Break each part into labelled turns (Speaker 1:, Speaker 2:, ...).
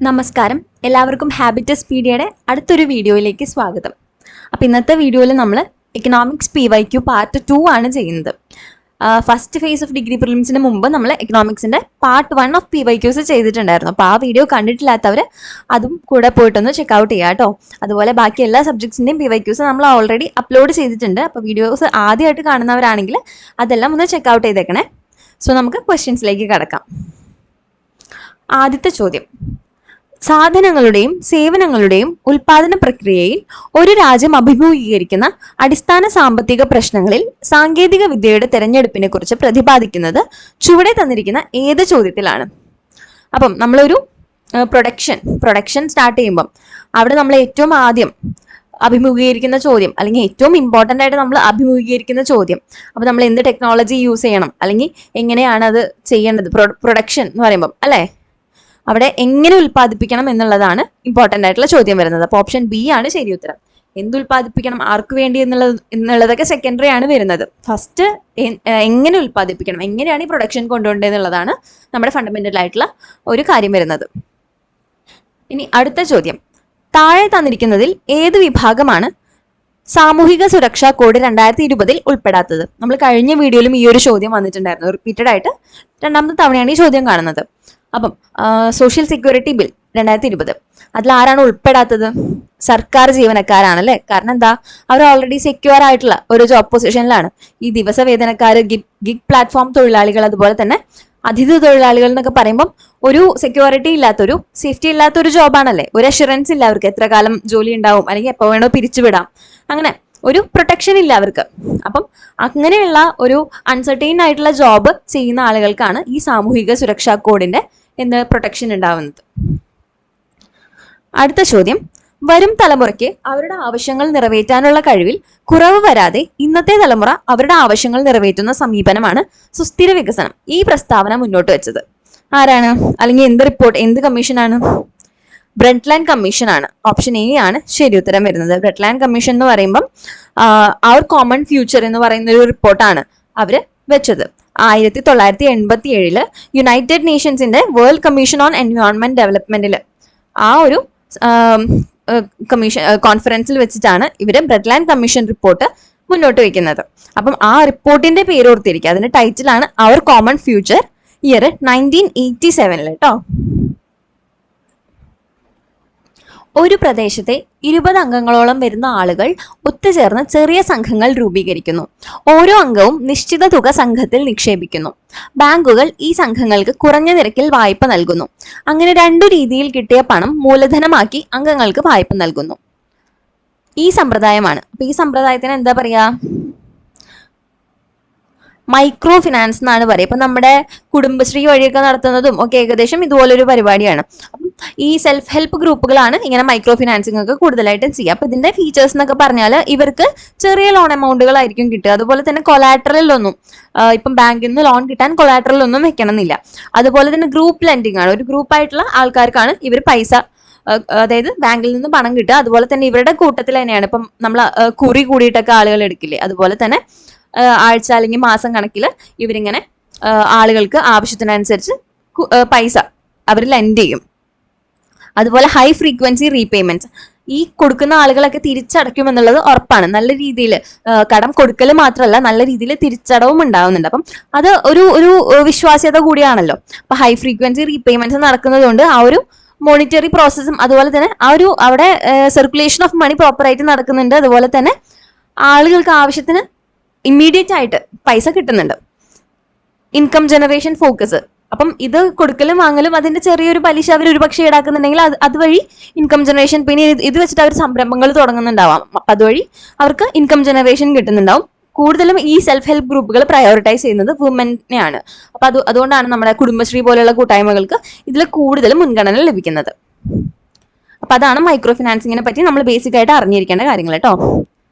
Speaker 1: നമസ്കാരം, എല്ലാവർക്കും ഹാബിറ്റസ് പീഡിയയുടെ അടുത്തൊരു വീഡിയോയിലേക്ക് സ്വാഗതം. അപ്പോൾ ഇന്നത്തെ വീഡിയോയിൽ നമ്മൾ എക്കണോമിക്സ് PYQ പാർട്ട് 2 ആണ് ചെയ്യുന്നത്. ഫസ്റ്റ് ഫേസ് ഓഫ് ഡിഗ്രി പ്രിലിംസിന് മുമ്പ് നമ്മൾ എക്കണോമിക്സിൻ്റെ പാർട്ട് 1 ഓഫ് PYQs ചെയ്തിട്ടുണ്ടായിരുന്നു. അപ്പോൾ ആ വീഡിയോ കണ്ടിട്ടില്ലാത്തവർ അതും കൂടെ പോയിട്ടൊന്ന് ചെക്കൗട്ട് ചെയ്യുക കേട്ടോ. അതുപോലെ ബാക്കി എല്ലാ സബ്ജക്ട്സിൻ്റെയും PYQs നമ്മൾ ഓൾറെഡി അപ്ലോഡ് ചെയ്തിട്ടുണ്ട്. അപ്പോൾ വീഡിയോസ് ആദ്യമായിട്ട് കാണുന്നവരാണെങ്കിൽ അതെല്ലാം ഒന്ന് ചെക്കൗട്ട് ചെയ്തേക്കണേ. സോ നമുക്ക് ക്വസ്റ്റ്യൻസിലേക്ക് കടക്കാം. ആദ്യത്തെ ചോദ്യം: സാധനങ്ങളുടെയും സേവനങ്ങളുടെയും ഉൽപാദന പ്രക്രിയയിൽ ഒരു രാജ്യം അഭിമുഖീകരിക്കുന്ന അടിസ്ഥാന സാമ്പത്തിക പ്രശ്നങ്ങളിൽ സാങ്കേതിക വിദ്യയുടെ തെരഞ്ഞെടുപ്പിനെ കുറിച്ച് പ്രതിപാദിക്കുന്നത് ചുവടെ തന്നിരിക്കുന്ന ഏത് ചോദ്യത്തിലാണ്? അപ്പം നമ്മളൊരു പ്രൊഡക്ഷൻ സ്റ്റാർട്ട് ചെയ്യുമ്പം അവിടെ നമ്മൾ ഏറ്റവും ആദ്യം അഭിമുഖീകരിക്കുന്ന ചോദ്യം, അല്ലെങ്കിൽ ഏറ്റവും ഇമ്പോർട്ടൻ്റ് ആയിട്ട് നമ്മൾ അഭിമുഖീകരിക്കുന്ന ചോദ്യം, അപ്പോൾ നമ്മൾ എന്ത് ടെക്നോളജി യൂസ് ചെയ്യണം, അല്ലെങ്കിൽ എങ്ങനെയാണ് അത് ചെയ്യേണ്ടത്, പ്രൊഡക്ഷൻ എന്ന് പറയുമ്പം അല്ലേ, അവിടെ എങ്ങനെ ഉൽപ്പാദിപ്പിക്കണം എന്നുള്ളതാണ് ഇമ്പോർട്ടൻ്റ് ആയിട്ടുള്ള ചോദ്യം വരുന്നത്. അപ്പോൾ ഓപ്ഷൻ ബി ആണ് ശരി ഉത്തരം. എന്തുൽപ്പാദിപ്പിക്കണം, ആർക്ക് വേണ്ടി എന്നുള്ളതൊക്കെ സെക്കൻഡറി ആണ് വരുന്നത്. ഫസ്റ്റ് എങ്ങനെ ഉൽപ്പാദിപ്പിക്കണം, എങ്ങനെയാണ് ഈ പ്രൊഡക്ഷൻ കൊണ്ടുപോകേണ്ടത് എന്നുള്ളതാണ് നമ്മുടെ ഫണ്ടമെന്റൽ ആയിട്ടുള്ള ഒരു കാര്യം വരുന്നത്. ഇനി അടുത്ത ചോദ്യം: താഴെ തന്നിരിക്കുന്നതിൽ ഏത് വിഭാഗമാണ് സാമൂഹിക സുരക്ഷാ കോഡ് 2020 ഉൾപ്പെടാത്തത്? നമ്മൾ കഴിഞ്ഞ വീഡിയോയിലും ഈ ഒരു ചോദ്യം വന്നിട്ടുണ്ടായിരുന്നു. റിപ്പീറ്റഡ് ആയിട്ട് രണ്ടാമത്തെ തവണയാണ് ഈ ചോദ്യം കാണുന്നത്. അപ്പം സോഷ്യൽ സെക്യൂരിറ്റി ബിൽ 2020 അതിൽ ആരാണ് ഉൾപ്പെടാത്തത്? സർക്കാർ ജീവനക്കാരാണല്ലേ. കാരണം എന്താ, അവർ ഓൾറെഡി സെക്യൂർ ആയിട്ടുള്ള ഒരു ജോബ് പൊസിഷനിലാണ്. ഈ ദിവസ വേതനക്കാർ, ഗിഗ് പ്ലാറ്റ്ഫോം തൊഴിലാളികൾ, അതുപോലെ തന്നെ അതിഥി തൊഴിലാളികൾ എന്നൊക്കെ പറയുമ്പം ഒരു സെക്യൂരിറ്റി ഇല്ലാത്തൊരു, സേഫ്റ്റി ഇല്ലാത്തൊരു ജോബാണല്ലേ. ഒരു അഷുറൻസ് ഇല്ല അവർക്ക്, എത്ര കാലം ജോലി ഉണ്ടാവും, അല്ലെങ്കിൽ എപ്പോൾ വേണോ പിരിച്ചുവിടാം, അങ്ങനെ ഒരു പ്രൊട്ടക്ഷൻ ഇല്ല അവർക്ക്. അപ്പം അങ്ങനെയുള്ള ഒരു അൺസർട്ടൈൻ ആയിട്ടുള്ള ജോബ് ചെയ്യുന്ന ആളുകൾക്കാണ് ഈ സാമൂഹിക സുരക്ഷാ കോഡിന്റെ പ്രൊട്ടക്ഷൻ ഉണ്ടാവുന്നത്. അടുത്ത ചോദ്യം: വരും തലമുറയ്ക്ക് അവരുടെ ആവശ്യങ്ങൾ നിറവേറ്റാനുള്ള കഴിവിൽ കുറവ് വരാതെ ഇന്നത്തെ തലമുറ അവരുടെ ആവശ്യങ്ങൾ നിറവേറ്റുന്ന സമീപനമാണ് സുസ്ഥിര വികസനം. ഈ പ്രസ്താവന മുന്നോട്ട് വെച്ചത് ആരാണ്? അല്ലെങ്കിൽ എന്ത് റിപ്പോർട്ട്, എന്ത് കമ്മീഷനാണ്? ബ്രെഡ്ലാൻഡ് കമ്മീഷൻ ആണ്. ഓപ്ഷൻ എ ആണ് ശരി ഉത്തരം വരുന്നത്. ബ്രെഡ്ലാൻഡ് കമ്മീഷൻ എന്ന് പറയുമ്പം അവർ കോമൺ ഫ്യൂച്ചർ എന്ന് പറയുന്ന ഒരു റിപ്പോർട്ടാണ് അവര് വെച്ചത്. 1987 യുണൈറ്റഡ് നേഷൻസിന്റെ വേൾഡ് കമ്മീഷൻ ഓൺ എൻവയോൺമെന്റ് ഡെവലപ്മെന്റിൽ ആ ഒരു കോൺഫറൻസിൽ വെച്ചിട്ടാണ് ഇവര് ബ്രെഡ്ലാൻഡ് കമ്മീഷൻ റിപ്പോർട്ട് മുന്നോട്ട് വയ്ക്കുന്നത്. അപ്പം ആ റിപ്പോർട്ടിന്റെ പേര് ഓർത്തിരിക്കുക. അതിന്റെ ടൈറ്റിലാണ് അവർ കോമൺ ഫ്യൂച്ചർ, ഇയർ 1987 കേട്ടോ. ഒരു പ്രദേശത്തെ 20 അംഗങ്ങളോളം വരുന്ന ആളുകൾ ഒത്തുചേർന്ന് ചെറിയ സംഘങ്ങൾ രൂപീകരിക്കുന്നു. ഓരോ അംഗവും നിശ്ചിത തുക സംഘത്തിൽ നിക്ഷേപിക്കുന്നു. ബാങ്കുകൾ ഈ സംഘങ്ങൾക്ക് കുറഞ്ഞ നിരക്കിൽ വായ്പ നൽകുന്നു. അങ്ങനെ 2 രീതിയിൽ കിട്ടിയ പണം മൂലധനമാക്കി അംഗങ്ങൾക്ക് വായ്പ നൽകുന്നു. ഈ സമ്പ്രദായമാണ്. അപ്പൊ ഈ സമ്പ്രദായത്തിന് എന്താ പറയാ? മൈക്രോ ഫിനാൻസ് എന്നാണ് പറയുക. ഇപ്പൊ നമ്മുടെ കുടുംബശ്രീ വഴിയൊക്കെ നടത്തുന്നതും ഒക്കെ ഏകദേശം ഇതുപോലൊരു പരിപാടിയാണ്. അപ്പം ഈ സെൽഫ് ഹെൽപ്പ് ഗ്രൂപ്പുകളാണ് ഇങ്ങനെ മൈക്രോ ഫിനാൻസിംഗ് ഒക്കെ കൂടുതലായിട്ടും ചെയ്യുക. അപ്പൊ ഇതിന്റെ ഫീച്ചേഴ്സ് എന്നൊക്കെ പറഞ്ഞാൽ ഇവർക്ക് ചെറിയ ലോൺ എമൗണ്ടുകളായിരിക്കും കിട്ടുക. അതുപോലെ തന്നെ കൊളാട്രലൊന്നും, ഇപ്പം ബാങ്കിൽ നിന്ന് ലോൺ കിട്ടാൻ കൊളാട്രലൊന്നും വെക്കണമെന്നില്ല. അതുപോലെ തന്നെ ഗ്രൂപ്പ് ലെൻഡിങ് ആണ്. ഒരു ഗ്രൂപ്പായിട്ടുള്ള ആൾക്കാർക്കാണ് ഇവർ പൈസ, അതായത് ബാങ്കിൽ നിന്ന് പണം കിട്ടുക. അതുപോലെ തന്നെ ഇവരുടെ കൂട്ടത്തിൽ തന്നെയാണ് ഇപ്പം നമ്മൾ കുറി കൂടിയിട്ടൊക്കെ ആളുകൾ എടുക്കില്ലേ, അതുപോലെ തന്നെ ആഴ്ച അല്ലെങ്കിൽ മാസം കണക്കിൽ ഇവരിങ്ങനെ ആളുകൾക്ക് ആവശ്യത്തിനനുസരിച്ച് പൈസ അവർ ലെൻഡ് ചെയ്യും. അതുപോലെ ഹൈ ഫ്രീക്വൻസി റീപേയ്മെന്റ്സ്, ഈ കൊടുക്കുന്ന ആളുകളൊക്കെ തിരിച്ചടയ്ക്കുമെന്നുള്ളത് ഉറപ്പാണ്. നല്ല രീതിയിൽ കടം കൊടുക്കൽ മാത്രമല്ല, നല്ല രീതിയിൽ തിരിച്ചടവും ഉണ്ടാവുന്നുണ്ട്. അപ്പം അത് ഒരു വിശ്വാസ്യത കൂടിയാണല്ലോ. അപ്പൊ ഹൈ ഫ്രീക്വൻസി റീപേയ്മെന്റ്സ് നടക്കുന്നതുകൊണ്ട് ആ ഒരു മോണിറ്ററി പ്രോസസ്സും, അതുപോലെ തന്നെ ആ ഒരു അവിടെ സർക്കുലേഷൻ ഓഫ് മണി പ്രോപ്പറായിട്ട് നടക്കുന്നുണ്ട്. അതുപോലെ തന്നെ ആളുകൾക്ക് ആവശ്യത്തിന് ഇമ്മീഡിയറ്റ് ആയിട്ട് പൈസ കിട്ടുന്നുണ്ട്. ഇൻകം ജനറേഷൻ ഫോക്കസ്, അപ്പം ഇത് കൊടുക്കലും വാങ്ങലും അതിന്റെ ചെറിയൊരു പലിശ അവർ ഒരുപക്ഷെ ഈടാക്കുന്നുണ്ടെങ്കിൽ അതുവഴി ഇൻകം ജനറേഷൻ, പിന്നെ ഇത് വെച്ചിട്ട് അവർ സംരംഭങ്ങൾ തുടങ്ങുന്നുണ്ടാവാം. അപ്പം അതുവഴി അവർക്ക് ഇൻകം ജനറേഷൻ കിട്ടുന്നുണ്ടാവും. കൂടുതലും ഈ സെൽഫ് ഹെൽപ്പ് ഗ്രൂപ്പുകൾ പ്രയോറിറ്റൈസ് ചെയ്യുന്നത് വുമനെയാണ്. അപ്പൊ അതുകൊണ്ടാണ് നമ്മുടെ കുടുംബശ്രീ പോലെയുള്ള കൂട്ടായ്മകൾക്ക് ഇതിൽ കൂടുതൽ മുൻഗണന ലഭിക്കുന്നത്. അപ്പൊ അതാണ് മൈക്രോ ഫിനാൻസിങ്ങിനെ പറ്റി നമ്മൾ ബേസിക് ആയിട്ട് അറിഞ്ഞിരിക്കേണ്ട കാര്യങ്ങൾ കേട്ടോ.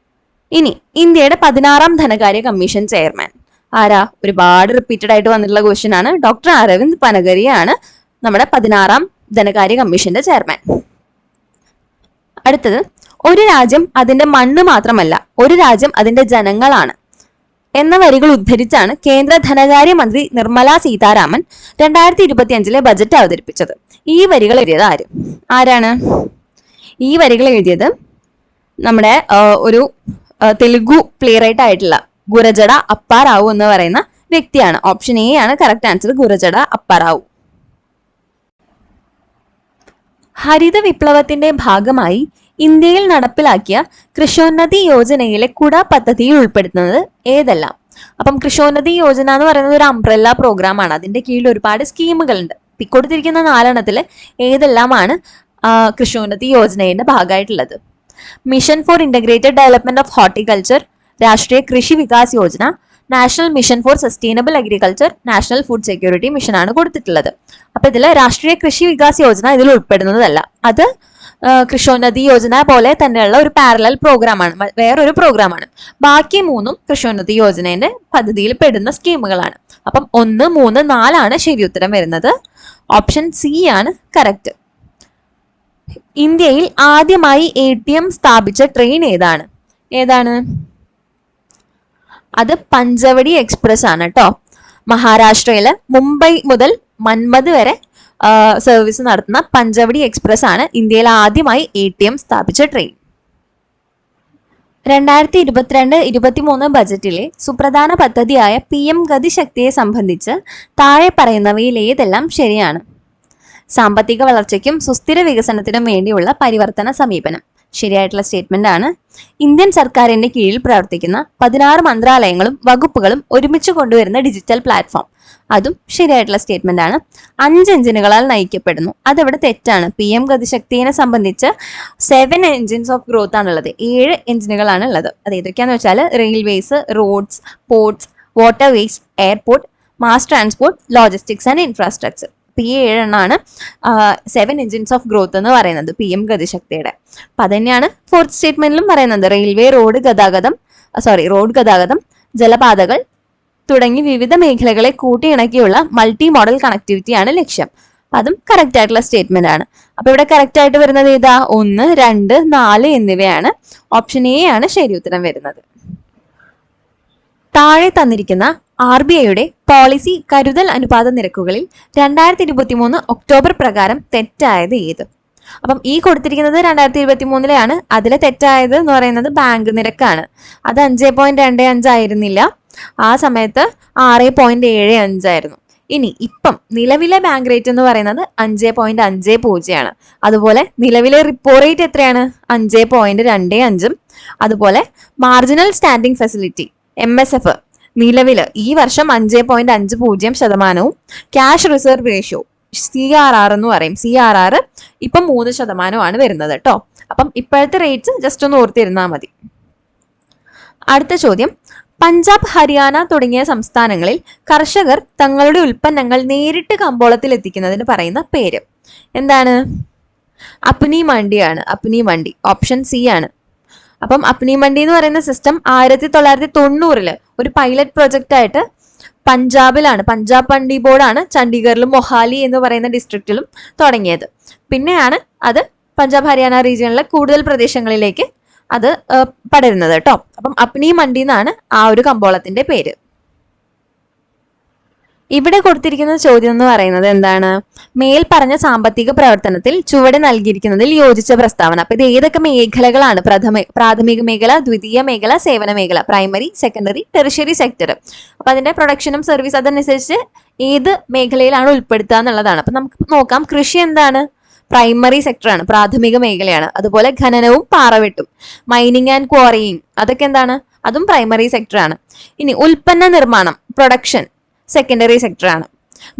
Speaker 1: ഇനി ഇന്ത്യയുടെ 16ാം ധനകാര്യ കമ്മീഷൻ ചെയർമാൻ ആരാ? ഒരുപാട് റിപ്പീറ്റഡ് ആയിട്ട് വന്നിട്ടുള്ള ക്വസ്റ്റ്യൻ ആണ്. ഡോക്ടർ അരവിന്ദ് പനഗരിയാണ് നമ്മുടെ 16ാം ധനകാര്യ കമ്മീഷന്റെ ചെയർമാൻ. അടുത്തത്: ഒരു രാജ്യം അതിന്റെ മണ്ണ് മാത്രമല്ല, ഒരു രാജ്യം അതിന്റെ ജനങ്ങളാണ്. എന്ന വരികൾ ഉദ്ധരിച്ചാണ് കേന്ദ്ര ധനകാര്യമന്ത്രി നിർമ്മല സീതാരാമൻ 2025 ബജറ്റ് അവതരിപ്പിച്ചത്. ഈ വരികൾ എഴുതിയത് ആരാണ്? ഈ വരികൾ എഴുതിയത് നമ്മുടെ ഒരു തെലുഗു പ്ലേ റൈറ്റ് ആയിട്ടുള്ള ഗുരജട അപ്പാറാവു എന്ന് പറയുന്ന വ്യക്തിയാണ്. ഓപ്ഷൻ എ ആണ് കറക്റ്റ് ആൻസർ, ഗുരജട അപ്പാറാവു. ഹരിത വിപ്ലവത്തിന്റെ ഭാഗമായി ഇന്ത്യയിൽ നടപ്പിലാക്കിയ കൃഷ്യോന്നതി യോജനയിലെ കുട പദ്ധതിയിൽ ഉൾപ്പെടുത്തുന്നത് ഏതെല്ലാം? അപ്പം കൃഷ്യോന്നതി യോജന എന്ന് പറയുന്നത് ഒരു അംബ്രല്ല പ്രോഗ്രാം ആണ്. അതിന്റെ കീഴിൽ ഒരുപാട് സ്കീമുകളുണ്ട്. കൊടുത്തിരിക്കുന്ന 4 ഏതെല്ലാമാണ് കൃഷ്യോന്നതി യോജനയുടെ ഭാഗമായിട്ടുള്ളത്? Mission for integrated development of horticulture, Rashtriya Krishi Vikas Yojana, national mission for sustainable agriculture, national food security mission ആണ് കൊടുത്തിട്ടുള്ളത്. അപ്പൊ ഇതിൽ രാഷ്ട്രീയ കൃഷി വികാസ് യോജന ഇതിൽ ഉൾപ്പെടുന്നതല്ല. അത് കൃഷ്യോന്നതി യോജന പോലെ തന്നെയുള്ള ഒരു പാരലൽ പ്രോഗ്രാമാണ്, വേറൊരു പ്രോഗ്രാമാണ്. ബാക്കി 3 കൃഷ്യോന്നതി യോജനയുടെ പദ്ധതിയിൽ പെടുന്ന സ്കീമുകളാണ്. അപ്പം 1, 3, 4 ആണ് ശരി ഉത്തരം വരുന്നത്. ഓപ്ഷൻ സി ആണ് കറക്റ്റ്. ഇന്ത്യയിൽ ആദ്യമായി ATM സ്ഥാപിച്ച ട്രെയിൻ ഏതാണ്? അത് പഞ്ചവടി എക്സ്പ്രസ് ആണ് കേട്ടോ. മഹാരാഷ്ട്രയിലെ മുംബൈ മുതൽ മൻമദ് വരെ സർവീസ് നടത്തുന്ന പഞ്ചവടി എക്സ്പ്രസ് ആണ് ഇന്ത്യയിൽ ആദ്യമായി ATM സ്ഥാപിച്ച ട്രെയിൻ. 2022-23 ബജറ്റിലെ സുപ്രധാന പദ്ധതിയായ PM ഗതിശക്തിയെ സംബന്ധിച്ച് താഴെ പറയുന്നവയിൽ ഏതെല്ലാം ശരിയാണ്? സാമ്പത്തിക വളർച്ചയ്ക്കും സുസ്ഥിര വികസനത്തിനും വേണ്ടിയുള്ള പരിവർത്തന സമീപനം ശരിയായിട്ടുള്ള സ്റ്റേറ്റ്മെന്റ് ആണ്. ഇന്ത്യൻ സർക്കാരിന്റെ കീഴിൽ പ്രവർത്തിക്കുന്ന 16 മന്ത്രാലയങ്ങളും വകുപ്പുകളും ഒരുമിച്ച് കൊണ്ടുവരുന്ന ഡിജിറ്റൽ പ്ലാറ്റ്ഫോം, അതും ശരിയായിട്ടുള്ള സ്റ്റേറ്റ്മെന്റ് ആണ്. 5 എഞ്ചിനുകളാൽ നയിക്കപ്പെടുന്നു, അതവിടെ തെറ്റാണ്. PM ഗതിശക്തിയെ സംബന്ധിച്ച് 7 എഞ്ചിൻസ് ഓഫ് ഗ്രോത്ത് ആണുള്ളത്, 7 എഞ്ചിനുകളാണ് ഉള്ളത്. അത് ഏതൊക്കെയാന്ന് വെച്ചാൽ railways, roads, ports, waterways, airport, mass transport, logistics and infrastructure. ഈ 7 എണ്ണമാണ് 7 എഞ്ചിൻസ് ഓഫ് ഗ്രോത്ത് എന്ന് പറയുന്നത് PM ഗതിശക്തിയുടെ. അപ്പൊ അതന്നെയാണ് 4th സ്റ്റേറ്റ്മെന്റിലും പറയുന്നത്. റെയിൽവേ, റോഡ് ഗതാഗതം, ജലപാതകൾ തുടങ്ങി വിവിധ മേഖലകളെ കൂട്ടിയിണക്കിയുള്ള മൾട്ടി മോഡൽ കണക്ടിവിറ്റിയാണ് ലക്ഷ്യം. അതും കറക്റ്റ് ആയിട്ടുള്ള സ്റ്റേറ്റ്മെന്റ് ആണ്. അപ്പൊ ഇവിടെ കറക്റ്റ് ആയിട്ട് വരുന്നത് ഏതാ? 1, 2, 4 എന്നിവയാണ്. ഓപ്ഷൻ എ ആണ് ശരി ഉത്തരം വരുന്നത്. താഴെ തന്നിരിക്കുന്ന RBIയുടെ പോളിസി കരുതൽ അനുപാത നിരക്കുകളിൽ 2023 ഒക്ടോബർ പ്രകാരം തെറ്റായത് ഏത്? അപ്പം ഈ കൊടുത്തിരിക്കുന്നത് 2023 അതിലെ തെറ്റായത് എന്ന് പറയുന്നത് ബാങ്ക് നിരക്കാണ്. അത് 5.25 ആയിരുന്നില്ല, ആ സമയത്ത് 6.75 ആയിരുന്നു. ഇപ്പം നിലവിലെ ബാങ്ക് റേറ്റ് എന്ന് പറയുന്നത് 5.50 അതുപോലെ നിലവിലെ റിപ്പോ റേറ്റ് എത്രയാണ്? 5.25. അതുപോലെ മാർജിനൽ സ്റ്റാൻഡിംഗ് ഫെസിലിറ്റി MSF നിലവിൽ ഈ വർഷം 5.50%, ക്യാഷ് റിസർവ് റേഷ്യോ CRR എന്ന് പറയും, CRR ഇപ്പം 3% വരുന്നത് കേട്ടോ. അപ്പം ഇപ്പോഴത്തെ റേറ്റ്സ് ജസ്റ്റ് ഒന്ന് ഓർത്തിരുന്നാൽ മതി. അടുത്ത ചോദ്യം, പഞ്ചാബ്, ഹരിയാന തുടങ്ങിയ സംസ്ഥാനങ്ങളിൽ കർഷകർ തങ്ങളുടെ ഉൽപ്പന്നങ്ങൾ നേരിട്ട് കമ്പോളത്തിൽ എത്തിക്കുന്നതിന് പറയുന്ന പേര് എന്താണ്? അപ്നി മണ്ടിയാണ്. അപ്നി മണ്ടി ഓപ്ഷൻ സി ആണ്. അപ്പം അപ്നി മണ്ടി എന്ന് പറയുന്ന സിസ്റ്റം 1990 ഒരു പൈലറ്റ് പ്രൊജക്റ്റ് ആയിട്ട് പഞ്ചാബിലാണ്, പഞ്ചാബ് മണ്ഡി ബോർഡാണ് ചണ്ഡീഗറിലും മൊഹാലി എന്ന് പറയുന്ന ഡിസ്ട്രിക്റ്റിലും തുടങ്ങിയത്. പിന്നെയാണ് അത് പഞ്ചാബ് ഹരിയാന റീജിയണിലെ കൂടുതൽ പ്രദേശങ്ങളിലേക്ക് അത് പടരുന്നത് കേട്ടോ. അപ്പം അപ്നി മണ്ടി എന്നാണ് ആ ഒരു കമ്പോളത്തിന്റെ പേര്. ഇവിടെ കൊടുത്തിരിക്കുന്ന ചോദ്യം എന്ന് പറയുന്നത് എന്താണ്? മേൽ പറഞ്ഞ സാമ്പത്തിക പ്രവർത്തനത്തിൽ ചുവടെ നൽകിയിരിക്കുന്നതിൽ യോജിച്ച പ്രസ്താവന. അപ്പൊ ഇത് ഏതൊക്കെ മേഖലകളാണ്? പ്രാഥമിക മേഖല, ദ്വിതീയ മേഖല, സേവന മേഖല, പ്രൈമറി, സെക്കൻഡറി, ടെറിഷ്യറി സെക്ടർ. അപ്പൊ അതിന്റെ പ്രൊഡക്ഷനും സർവീസ് അതനുസരിച്ച് ഏത് മേഖലയിലാണ് ഉൾപ്പെടുത്തുക എന്നുള്ളതാണ്. അപ്പൊ നമുക്ക് നോക്കാം. കൃഷി എന്താണ്? പ്രൈമറി സെക്ടർ ആണ്, പ്രാഥമിക മേഖലയാണ്. അതുപോലെ ഖനനവും പാറവെട്ടും, മൈനിങ് ആൻഡ് ക്വാറിയിങ്, അതൊക്കെ എന്താണ്? അതും പ്രൈമറി സെക്ടർ ആണ്. ഇനി ഉൽപ്പന്ന നിർമ്മാണം, പ്രൊഡക്ഷൻ, സെക്കൻഡറി സെക്ടർ ആണ്.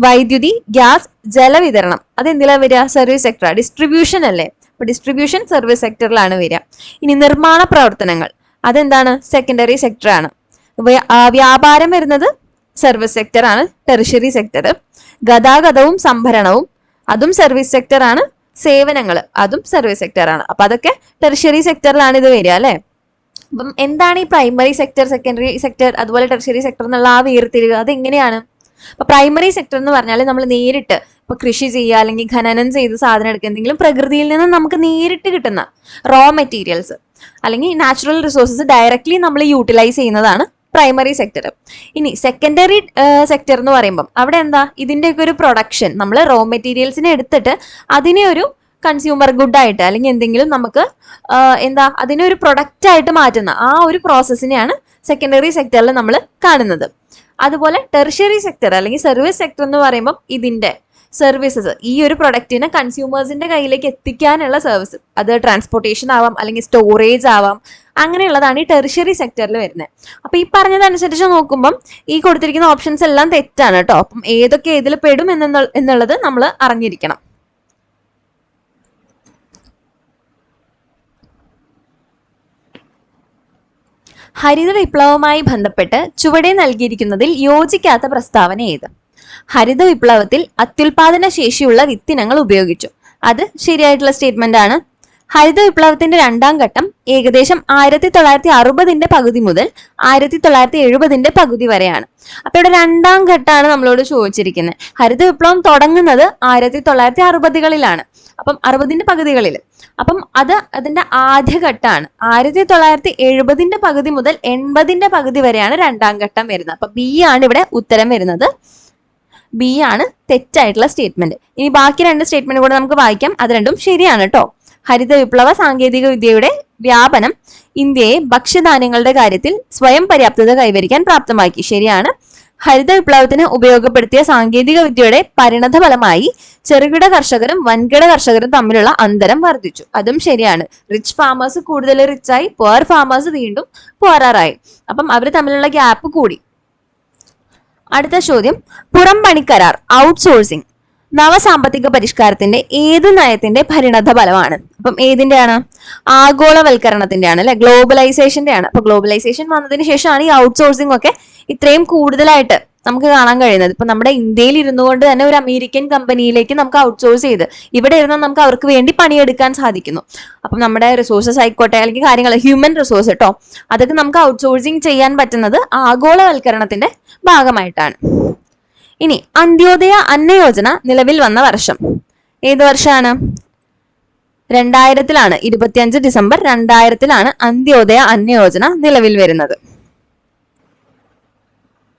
Speaker 1: വൈദ്യുതി, ഗ്യാസ്, ജലവിതരണം, അത് എന്തിലാണ് വരിക? Service sector. ഡിസ്ട്രിബ്യൂഷൻ അല്ലേ? അപ്പൊ ഡിസ്ട്രിബ്യൂഷൻ സർവീസ് സെക്ടറിലാണ് വരിക. ഇനി നിർമ്മാണ പ്രവർത്തനങ്ങൾ, അതെന്താണ്? സെക്കൻഡറി സെക്ടർ ആണ്. വ്യാപാരം വരുന്നത് സർവീസ് സെക്ടർ ആണ്, ടെറിഷ്യറി സെക്ടർ. ഗതാഗതവും സംഭരണവും, അതും സർവീസ് സെക്ടർ ആണ്. സേവനങ്ങൾ, അതും സർവീസ് സെക്ടർ ആണ്. അപ്പൊ അതൊക്കെ ടെറിഷ്യറി സെക്ടറിലാണ് ഇത് വരിക അല്ലെ. അപ്പം എന്താണ് ഈ പ്രൈമറി സെക്ടർ, സെക്കൻഡറി സെക്ടർ, അതുപോലെ ടെറിഷ്യറി സെക്ടർ എന്നുള്ള ആ വേർതിരിവ് അതെങ്ങനെയാണ്? അപ്പൊ പ്രൈമറി സെക്ടർ എന്ന് പറഞ്ഞാൽ നമ്മൾ നേരിട്ട് ഇപ്പൊ കൃഷി ചെയ്യുക അല്ലെങ്കിൽ ഖനനം ചെയ്ത് സാധനം എടുക്കുക, എന്തെങ്കിലും പ്രകൃതിയിൽ നിന്ന് നമുക്ക് നേരിട്ട് കിട്ടുന്ന റോ മെറ്റീരിയൽസ് അല്ലെങ്കിൽ നാച്ചുറൽ റിസോഴ്സസ് ഡയറക്ട്ലി നമ്മൾ യൂട്ടിലൈസ് ചെയ്യുന്നതാണ് പ്രൈമറി സെക്ടർ. ഇനി സെക്കൻഡറി സെക്ടർ എന്ന് പറയുമ്പോൾ അവിടെ എന്താ, ഇതിന്റെയൊക്കെ ഒരു പ്രൊഡക്ഷൻ, നമ്മൾ റോ മെറ്റീരിയൽസിനെ എടുത്തിട്ട് അതിനെ ഒരു കൺസ്യൂമർ ഗുഡ് ആയിട്ട് അല്ലെങ്കിൽ എന്തെങ്കിലും നമുക്ക് അതിനെ ഒരു പ്രൊഡക്റ്റ് ആയിട്ട് മാറ്റുന്ന ആ ഒരു പ്രോസസ്സിനെയാണ് സെക്കൻഡറി സെക്ടറിൽ നമ്മൾ കാണുന്നത്. അതുപോലെ ടെർഷ്യറി സെക്ടർ അല്ലെങ്കിൽ സർവീസ് സെക്ടർ എന്ന് പറയുമ്പോൾ ഇതിന്റെ സർവീസസ്, ഈ ഒരു പ്രൊഡക്റ്റിനെ കൺസ്യൂമേഴ്സിന്റെ കയ്യിലേക്ക് എത്തിക്കാനുള്ള സർവീസ്, അത് ട്രാൻസ്പോർട്ടേഷൻ ആവാം അല്ലെങ്കിൽ സ്റ്റോറേജ് ആവാം, അങ്ങനെയുള്ളതാണ് ഈ ടെർഷ്യറി സെക്ടറിൽ വരുന്നത്. അപ്പൊ ഈ പറഞ്ഞതനുസരിച്ച് നോക്കുമ്പം ഈ കൊടുത്തിരിക്കുന്ന ഓപ്ഷൻസ് എല്ലാം തെറ്റാണ് കേട്ടോ. അപ്പം ഏതൊക്കെ ഏതിൽ പെടും എന്നുള്ളത് നമ്മൾ അറിഞ്ഞിരിക്കണം. ഹരിത വിപ്ലവവുമായി ബന്ധപ്പെട്ട് ചുവടെ നൽകിയിരിക്കുന്നതിൽ യോജിക്കാത്ത പ്രസ്താവന ഏത്? ഹരിത വിപ്ലവത്തിൽ അത്യുൽപാദന ശേഷിയുള്ള വിത്തിനങ്ങൾ ഉപയോഗിച്ചു. അത് ശരിയായിട്ടുള്ള സ്റ്റേറ്റ്മെന്റ് ആണ്. ഹരിത വിപ്ലവത്തിന്റെ രണ്ടാം ഘട്ടം ഏകദേശം 1960 പകുതി മുതൽ 1970 പകുതി വരെയാണ്. അപ്പൊ ഇവിടെ രണ്ടാം ഘട്ടമാണ് നമ്മളോട് ചോദിച്ചിരിക്കുന്നത്. ഹരിത വിപ്ലവം തുടങ്ങുന്നത് 1960-കളിലാണ്, അപ്പം 60 പകുതികളിൽ. അപ്പം അതിന്റെ ആദ്യഘട്ടമാണ്. 1970 പകുതി മുതൽ 80 പകുതി വരെയാണ് രണ്ടാം ഘട്ടം വരുന്നത്. അപ്പൊ ബി ആണ് ഇവിടെ ഉത്തരം വരുന്നത്. ബി ആണ് തെറ്റായിട്ടുള്ള സ്റ്റേറ്റ്മെന്റ്. ഇനി ബാക്കി രണ്ട് സ്റ്റേറ്റ്മെന്റ് കൂടെ നമുക്ക് വായിക്കാം, അത് രണ്ടും ശരിയാണ് കേട്ടോ. ഹരിത വിപ്ലവ സാങ്കേതിക വിദ്യയുടെ വ്യാപനം ഇന്ത്യയെ ഭക്ഷ്യധാന്യങ്ങളുടെ കാര്യത്തിൽ സ്വയം പര്യാപ്തത കൈവരിക്കാൻ പ്രാപ്തമാക്കി. ശരിയാണ്. ഹരിത വിപ്ലവത്തിന് ഉപയോഗപ്പെടുത്തിയ സാങ്കേതിക വിദ്യയുടെ പരിണത ഫലമായി ചെറുകിട കർഷകരും വൻകിട കർഷകരും തമ്മിലുള്ള അന്തരം വർദ്ധിച്ചു. അതും ശരിയാണ്. റിച്ച് ഫാമേഴ്സ് കൂടുതൽ റിച്ചായി, പുവർ ഫാമേഴ്സ് വീണ്ടും പുവറായി. അപ്പം അവർ തമ്മിലുള്ള ഗ്യാപ്പ് കൂടി. അടുത്ത ചോദ്യം, പുറം പണി കരാർ ഔട്ട്സോഴ്സിംഗ് നവസാമ്പത്തിക പരിഷ്കാരത്തിന്റെ ഏത് നയത്തിന്റെ പരിണത ഫലമാണ്? അപ്പം ഏതിന്റെയാണ്? ആഗോളവൽക്കരണത്തിന്റെ ആണ് അല്ലെ, ഗ്ലോബലൈസേഷന്റെ ആണ്. അപ്പൊ ഗ്ലോബലൈസേഷൻ വന്നതിന് ശേഷമാണ് ഈ ഔട്ട്സോഴ്സിംഗ് ഒക്കെ ഇത്രയും കൂടുതലായിട്ട് നമുക്ക് കാണാൻ കഴിയുന്നത്. ഇപ്പൊ നമ്മുടെ ഇന്ത്യയിൽ ഇരുന്നു കൊണ്ട് തന്നെ ഒരു അമേരിക്കൻ കമ്പനിയിലേക്ക് നമുക്ക് ഔട്ട്സോഴ്സ് ചെയ്ത് ഇവിടെ ഇരുന്ന് നമുക്ക് അവർക്ക് വേണ്ടി പണിയെടുക്കാൻ സാധിക്കുന്നു. അപ്പം നമ്മുടെ റിസോഴ്സസ് ആയിക്കോട്ടെ അല്ലെങ്കിൽ കാര്യങ്ങൾ, ഹ്യൂമൻ റിസോഴ്സ് കേട്ടോ, അതൊക്കെ നമുക്ക് ഔട്ട്സോഴ്സിങ് ചെയ്യാൻ പറ്റുന്നത് ആഗോളവൽക്കരണത്തിന്റെ ഭാഗമായിട്ടാണ്. ഇനി അന്ത്യോദയ അന്ന യോജന നിലവിൽ വന്ന വർഷം ഏത് വർഷമാണ്? 2000-ലാണ്. 25 ഡിസംബർ 2000-ലാണ് അന്ത്യോദയ അന്ന യോജന നിലവിൽ വരുന്നത്.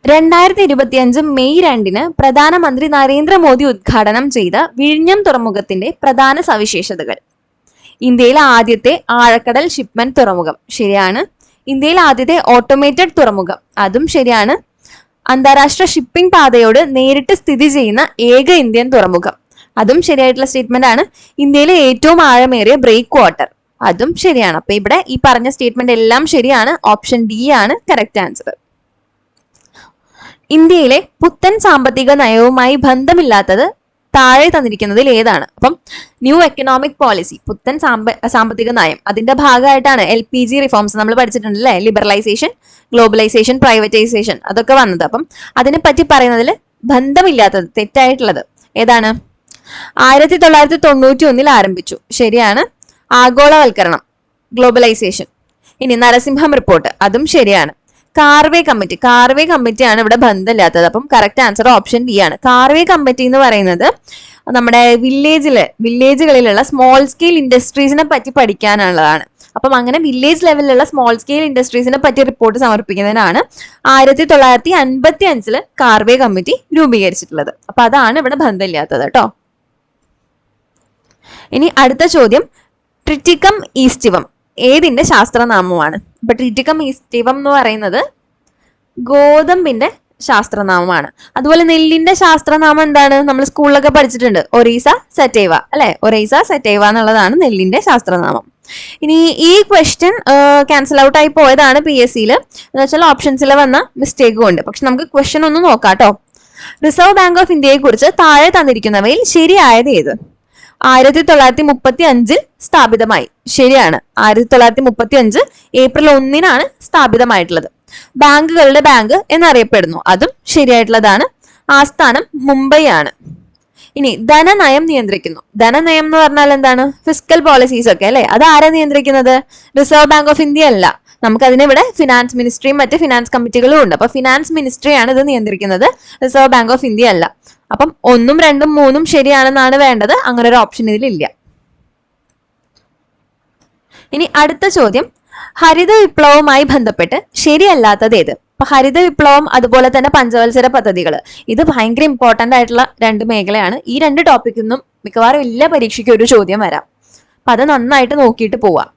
Speaker 1: 2025 മെയ് 2-ന് പ്രധാനമന്ത്രി നരേന്ദ്രമോദി ഉദ്ഘാടനം ചെയ്ത വിഴിഞ്ഞം തുറമുഖത്തിന്റെ പ്രധാന സവിശേഷതകൾ. ഇന്ത്യയിലെ ആദ്യത്തെ ആഴക്കടൽ ഷിപ്മെന്റ് തുറമുഖം. ശരിയാണ്. ഇന്ത്യയിലെ ആദ്യത്തെ ഓട്ടോമേറ്റഡ് തുറമുഖം. അതും ശരിയാണ്. അന്താരാഷ്ട്ര ഷിപ്പിംഗ് പാതയോട് നേരിട്ട് സ്ഥിതി ചെയ്യുന്ന ഏക ഇന്ത്യൻ തുറമുഖം. അതും ശരിയായിട്ടുള്ള സ്റ്റേറ്റ്മെന്റ് ആണ്. ഇന്ത്യയിലെ ഏറ്റവും ആഴമേറിയ ബ്രേക്ക് വാട്ടർ. അതും ശരിയാണ്. അപ്പൊ ഇവിടെ ഈ പറഞ്ഞ സ്റ്റേറ്റ്മെന്റ് എല്ലാം ശരിയാണ്. ഓപ്ഷൻ ഡി ആണ് കറക്റ്റ് ആൻസർ. ഇന്ത്യയിലെ പുത്തൻ സാമ്പത്തിക നയവുമായി ബന്ധമില്ലാത്തത് താഴെ തന്നിരിക്കുന്നതിൽ ഏതാണ്? അപ്പം ന്യൂ എക്കണോമിക് പോളിസി, പുത്തൻ സാമ്പത്തിക നയം, അതിന്റെ ഭാഗമായിട്ടാണ് LPG റിഫോംസ് നമ്മൾ പഠിച്ചിട്ടുണ്ട് അല്ലെ, ലിബറലൈസേഷൻ, ഗ്ലോബലൈസേഷൻ, പ്രൈവറ്റൈസേഷൻ, അതൊക്കെ വന്നത്. അപ്പം അതിനെ പറ്റി പറയുന്നതിൽ ബന്ധമില്ലാത്തത് തെറ്റായിട്ടുള്ളത് ഏതാണ്? 1991 ആരംഭിച്ചു. ശരിയാണ്. ആഗോളവൽക്കരണം, ഗ്ലോബലൈസേഷൻ. ഇനി നരസിംഹം റിപ്പോർട്ട്, അതും ശരിയാണ്. കാർവേ കമ്മിറ്റിയാണ് ഇവിടെ ബന്ധമില്ലാത്തത്. അപ്പം കറക്റ്റ് ആൻസർ ഓപ്ഷൻ ഡി ആണ്. കാർവേ കമ്മിറ്റി എന്ന് പറയുന്നത് നമ്മുടെ വില്ലേജുകളിലുള്ള സ്മോൾ സ്കെയിൽ ഇൻഡസ്ട്രീസിനെ പറ്റി പഠിക്കാനുള്ളതാണ്. അപ്പം അങ്ങനെ വില്ലേജ് ലെവലിലുള്ള സ്മോൾ സ്കെയിൽ ഇൻഡസ്ട്രീസിനെ പറ്റി റിപ്പോർട്ട് സമർപ്പിക്കുന്നതിനാണ് 1955 കാർവേ കമ്മിറ്റി രൂപീകരിച്ചിട്ടുള്ളത്. അപ്പൊ അതാണ് ഇവിടെ ബന്ധമില്ലാത്തത് കേട്ടോ. ഇനി അടുത്ത ചോദ്യം, ട്രിറ്റിക്കം ഈസ്റ്റിവം ഏതിന്റെ ശാസ്ത്രനാമമാണ്? അപ്പൊ ട്രിറ്റിക്കം ഈസ്റ്റിവം എന്ന് പറയുന്നത് ഗോതമ്പിന്റെ ശാസ്ത്രനാമമാണ്. അതുപോലെ നെല്ലിന്റെ ശാസ്ത്രനാമം എന്താണ്? നമ്മൾ സ്കൂളിലൊക്കെ പഠിച്ചിട്ടുണ്ട്, ഒറീസ സറ്റൈവ അല്ലെ. ഒറീസ സറ്റൈവ എന്നുള്ളതാണ് നെല്ലിന്റെ ശാസ്ത്രനാമം. ഇനി ഈ ക്വസ്റ്റ്യൻ ക്യാൻസൽ ഔട്ട് ആയി പോയതാണ് PSC-യിൽ, എന്ന് വെച്ചാൽ ഓപ്ഷൻസിൽ വന്ന മിസ്റ്റേക്ക് കൊണ്ട്. പക്ഷെ നമുക്ക് ക്വസ്റ്റ്യൻ ഒന്ന് നോക്കാം കേട്ടോ. റിസർവ് ബാങ്ക് ഓഫ് ഇന്ത്യയെ കുറിച്ച് താഴെ തന്നിരിക്കുന്നവയിൽ ശരിയായത് ഏത്? 1935 സ്ഥാപിതമായി. ശരിയാണ്. 1935 ഏപ്രിൽ 1-നാണ് സ്ഥാപിതമായിട്ടുള്ളത്. ബാങ്കുകളുടെ ബാങ്ക് എന്നറിയപ്പെടുന്നു. അതും ശരിയായിട്ടുള്ളതാണ്. ആസ്ഥാനം മുംബൈ ആണ്. ഇനി ധനനയം നിയന്ത്രിക്കുന്നു. ധനനയം എന്ന് പറഞ്ഞാൽ എന്താണ്? ഫിസ്ക്കൽ പോളിസീസ് ഒക്കെ അല്ലെ. അത് ആരാ നിയന്ത്രിക്കുന്നത്? റിസർവ് ബാങ്ക് ഓഫ് ഇന്ത്യ അല്ല. നമുക്ക് അതിനിവിടെ ഫിനാൻസ് മിനിസ്ട്രിയും മറ്റ് ഫിനാൻസ് കമ്മിറ്റികളും ഉണ്ട്. അപ്പൊ ഫിനാൻസ് മിനിസ്ട്രിയാണ് ഇത് നിയന്ത്രിക്കുന്നത്, റിസർവ് ബാങ്ക് ഓഫ് ഇന്ത്യ അല്ല. അപ്പം 1, 2, 3 ശരിയാണെന്നാണ് വേണ്ടത്. അങ്ങനെ ഒരു ഓപ്ഷൻ ഇതിലില്ല. ഇനി അടുത്ത ചോദ്യം, ഹരിത വിപ്ലവവുമായി ബന്ധപ്പെട്ട് ശരിയല്ലാത്തത് ഏത്? അപ്പൊ ഹരിത വിപ്ലവം അതുപോലെ തന്നെ പഞ്ചവത്സര പദ്ധതികൾ, ഇത് ഭയങ്കര ഇമ്പോർട്ടന്റ് ആയിട്ടുള്ള രണ്ട് മേഖലയാണ്. ഈ രണ്ട് ടോപ്പിക്കിൽ നിന്നും മിക്കവാറും എല്ലാ പരീക്ഷയ്ക്കും ഒരു ചോദ്യം വരാം. അപ്പൊ അത് നന്നായിട്ട് നോക്കിയിട്ട് പോവാം.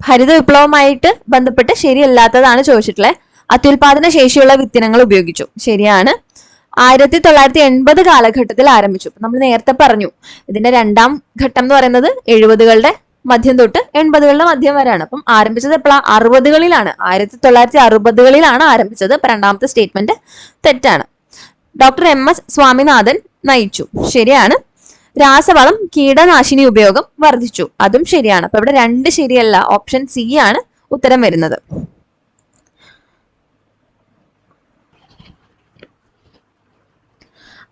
Speaker 1: ഹരിത വിപ്ലവമായിട്ട് ബന്ധപ്പെട്ട് ശരിയല്ലാത്തതാണ് ചോദിച്ചിട്ടുള്ളത്. അത്യുൽപാദന ശേഷിയുള്ള വിത്തിനങ്ങൾ ഉപയോഗിച്ചു, ശരിയാണ്. 1980 കാലഘട്ടത്തിൽ ആരംഭിച്ചു. നമ്മൾ നേരത്തെ പറഞ്ഞു ഇതിന്റെ രണ്ടാം ഘട്ടം എന്ന് പറയുന്നത് 70കളുടെ മധ്യം തൊട്ട് 80കളുടെ മധ്യം വരെയാണ്. അപ്പം ആരംഭിച്ചത് എപ്പോഴാണ്? 60കളിലാണ്. 1960കളിലാണ് ആരംഭിച്ചത്. അപ്പൊ രണ്ടാമത്തെ സ്റ്റേറ്റ്മെന്റ് തെറ്റാണ്. ഡോക്ടർ MS സ്വാമിനാഥൻ നയിച്ചു, ശരിയാണ്. രാസവളം കീടനാശിനി ഉപയോഗം വർദ്ധിച്ചു, അതും ശരിയാണ്. അപ്പൊ ഇവിടെ രണ്ട് ശരിയല്ല, ഓപ്ഷൻ സി ആണ് ഉത്തരം വരുന്നത്.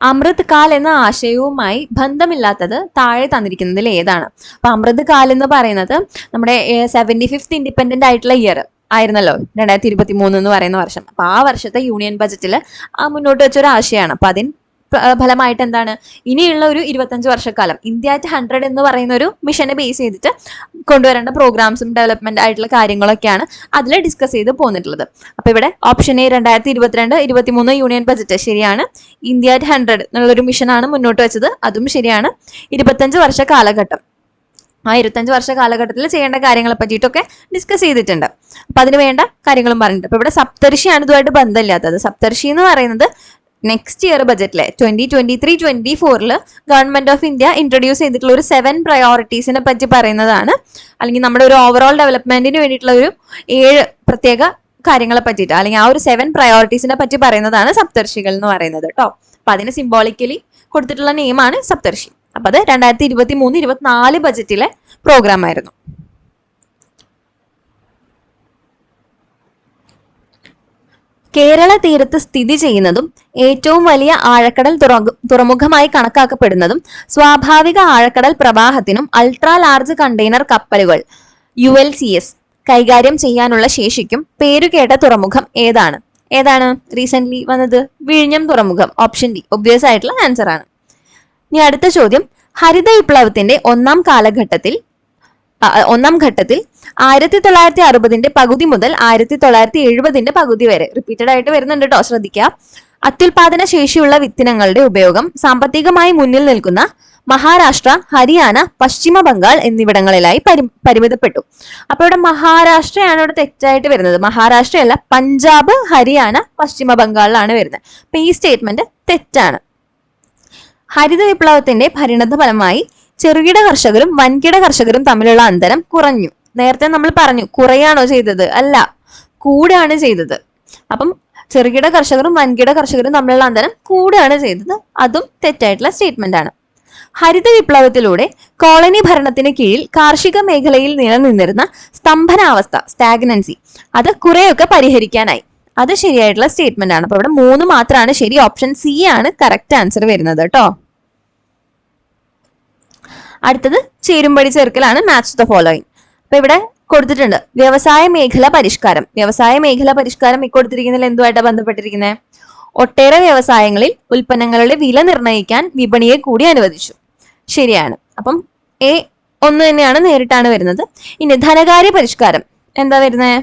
Speaker 1: അമൃത് കാൽ എന്ന ആശയവുമായി ബന്ധമില്ലാത്തത് താഴെ തന്നിരിക്കുന്നതിൽ ഏതാണ്? അപ്പൊ അമൃത് കാൽ എന്ന് പറയുന്നത് നമ്മുടെ 75th ഇൻഡിപെൻഡന്റ് ആയിട്ടുള്ള ഇയർ ആയിരുന്നല്ലോ 2023 എന്ന് പറയുന്ന വർഷം. അപ്പൊ ആ വർഷത്തെ യൂണിയൻ ബജറ്റിൽ മുന്നോട്ട് വെച്ച ഒരു ആശയമാണ്. അപ്പൊ അതിന് ഫലമായിട്ട് എന്താണ്, ഇനിയുള്ള ഒരു 25 വർഷക്കാലം ഇന്ത്യ അറ്റ് 100 എന്ന് പറയുന്ന ഒരു മിഷനെ ബേസ് ചെയ്തിട്ട് കൊണ്ടുവരേണ്ട പ്രോഗ്രാംസും ഡെവലപ്മെന്റ് ആയിട്ടുള്ള കാര്യങ്ങളൊക്കെയാണ് അതിൽ ഡിസ്കസ് ചെയ്ത് പോന്നിട്ടുള്ളത്. അപ്പൊ ഇവിടെ ഓപ്ഷൻ എ 2022-23 യൂണിയൻ ബജറ്റ് ശരിയാണ്. ഇന്ത്യ അറ്റ് 100 എന്നുള്ളൊരു മിഷനാണ് മുന്നോട്ട് വെച്ചത്, അതും ശരിയാണ്. 25 വർഷ കാലഘട്ടം, ആ 25 വർഷ കാലഘട്ടത്തിൽ ചെയ്യേണ്ട കാര്യങ്ങളെ പറ്റിയിട്ടൊക്കെ ഡിസ്കസ് ചെയ്തിട്ടുണ്ട്. അപ്പൊ അതിന് വേണ്ട കാര്യങ്ങളും പറഞ്ഞിട്ടുണ്ട്. അപ്പൊ ഇവിടെ സപ്തർഷിയാണ് ഇതുമായിട്ട് ബന്ധമില്ലാത്തത്. സപ്തർഷി എന്ന് പറയുന്നത് നെക്സ്റ്റ് ഇയർ ബജറ്റിലെ 2023-24 ഗവൺമെന്റ് ഓഫ് ഇന്ത്യ ഇൻട്രൊഡ്യൂസ് ചെയ്തിട്ടുള്ള ഒരു 7 പ്രയോറിറ്റീസിനെ പറ്റി പറയുന്നതാണ്. അല്ലെങ്കിൽ നമ്മുടെ ഒരു ഓവറോൾ ഡെവലപ്മെന്റിന് വേണ്ടിയിട്ടുള്ള ഒരു 7 പ്രത്യേക കാര്യങ്ങളെ പറ്റിയിട്ട്, അല്ലെങ്കിൽ ആ ഒരു 7 പ്രയോറിറ്റീസിനെ പറ്റി പറയുന്നതാണ് സപ്തർഷികൾ എന്ന് പറയുന്നത് കേട്ടോ. അപ്പൊ അതിന് സിംബോളിക്കലി കൊടുത്തിട്ടുള്ള നെയിമാണ് സപ്തർഷി. അപ്പൊ അത് 2023-24 ബജറ്റിലെ പ്രോഗ്രാം ആയിരുന്നു. കേരള തീരത്ത് സ്ഥിതി ചെയ്യുന്നതും ഏറ്റവും വലിയ ആഴക്കടൽ തുറമുഖമായി കണക്കാക്കപ്പെടുന്നതും സ്വാഭാവിക ആഴക്കടൽ പ്രവാഹത്തിനും അൾട്രാ ലാർജ് കണ്ടെയ്നർ കപ്പലുകൾ ULCS കൈകാര്യം ചെയ്യാനുള്ള ശേഷിക്കും പേരുകേട്ട തുറമുഖം ഏതാണ്? റീസെന്റ് വന്നത് വിഴിഞ്ഞം തുറമുഖം. ഓപ്ഷൻ ഡി ഒബ്വിയസ് ആയിട്ടുള്ള ആൻസർ ആണ്. ഇനി അടുത്ത ചോദ്യം, ഹരിത വിപ്ലവത്തിന്റെ ഒന്നാം ഘട്ടത്തിൽ 1960 പകുതി മുതൽ 1970 പകുതി വരെ റിപ്പീറ്റഡ് ആയിട്ട് വരുന്നുണ്ട് കേട്ടോ, ശ്രദ്ധിക്കുക. അത്യുൽപാദന ശേഷിയുള്ള വിത്തിനങ്ങളുടെ ഉപയോഗം സാമ്പത്തികമായി മുന്നിൽ നിൽക്കുന്ന മഹാരാഷ്ട്ര, ഹരിയാന, പശ്ചിമ ബംഗാൾ എന്നിവിടങ്ങളിലായി പരിമിതപ്പെട്ടു. അപ്പൊ ഇവിടെ മഹാരാഷ്ട്രയാണ് ഇവിടെ തെറ്റായിട്ട് വരുന്നത്. മഹാരാഷ്ട്രയല്ല, പഞ്ചാബ്, ഹരിയാന, പശ്ചിമ ബംഗാളിലാണ് വരുന്നത്. അപ്പൊ ഈ സ്റ്റേറ്റ്മെന്റ് തെറ്റാണ്. ഹരിത വിപ്ലവത്തിന്റെ പരിണത ഫലമായി ചെറുകിട കർഷകരും വൻകിട കർഷകരും തമ്മിലുള്ള അന്തരം കുറഞ്ഞു. നേരത്തെ നമ്മൾ പറഞ്ഞു കുറയാണോ ചെയ്തത്? അല്ല, കൂടാണ് ചെയ്തത്. അപ്പം ചെറുകിട കർഷകരും വൻകിട കർഷകരും തമ്മിലുള്ള അന്തരം കൂടുകയാണ് ചെയ്തത്, അതും തെറ്റായിട്ടുള്ള സ്റ്റേറ്റ്മെന്റ് ആണ്. ഹരിത വിപ്ലവത്തിലൂടെ കോളനി ഭരണത്തിന് കീഴിൽ കാർഷിക മേഖലയിൽ നിലനിന്നിരുന്ന സ്തംഭനാവസ്ഥ, സ്റ്റാഗ്നൻസി, അത് കുറെയൊക്കെ പരിഹരിക്കാനായി, അത് ശരിയായിട്ടുള്ള സ്റ്റേറ്റ്മെന്റ് ആണ്. അപ്പൊ ഇവിടെ 3 മാത്രമാണ് ശരി. ഓപ്ഷൻ സി ആണ് കറക്റ്റ് ആൻസർ വരുന്നത് കേട്ടോ. അടുത്തത് ചേരുംപടി ചേർക്കലാണ്, മാച്ച് ദ ഫോളോയിങ്. അപ്പൊ ഇവിടെ കൊടുത്തിട്ടുണ്ട് വ്യവസായ മേഖല പരിഷ്കാരം. വ്യവസായ മേഖല പരിഷ്കാരം കൊടുത്തിരിക്കുന്നതിൽ എന്തുമായിട്ടാണ് ബന്ധപ്പെട്ടിരിക്കുന്നത്? ഒട്ടേറെ വ്യവസായങ്ങളിൽ ഉൽപ്പന്നങ്ങളുടെ വില നിർണ്ണയിക്കാൻ വിപണിയെ കൂടി അനുവദിച്ചു, ശരിയാണ്. അപ്പം A 1 തന്നെയാണ്, നേരിട്ടാണ് വരുന്നത്. ഇനി ധനകാര്യ പരിഷ്കാരം എന്താ വരുന്നത്?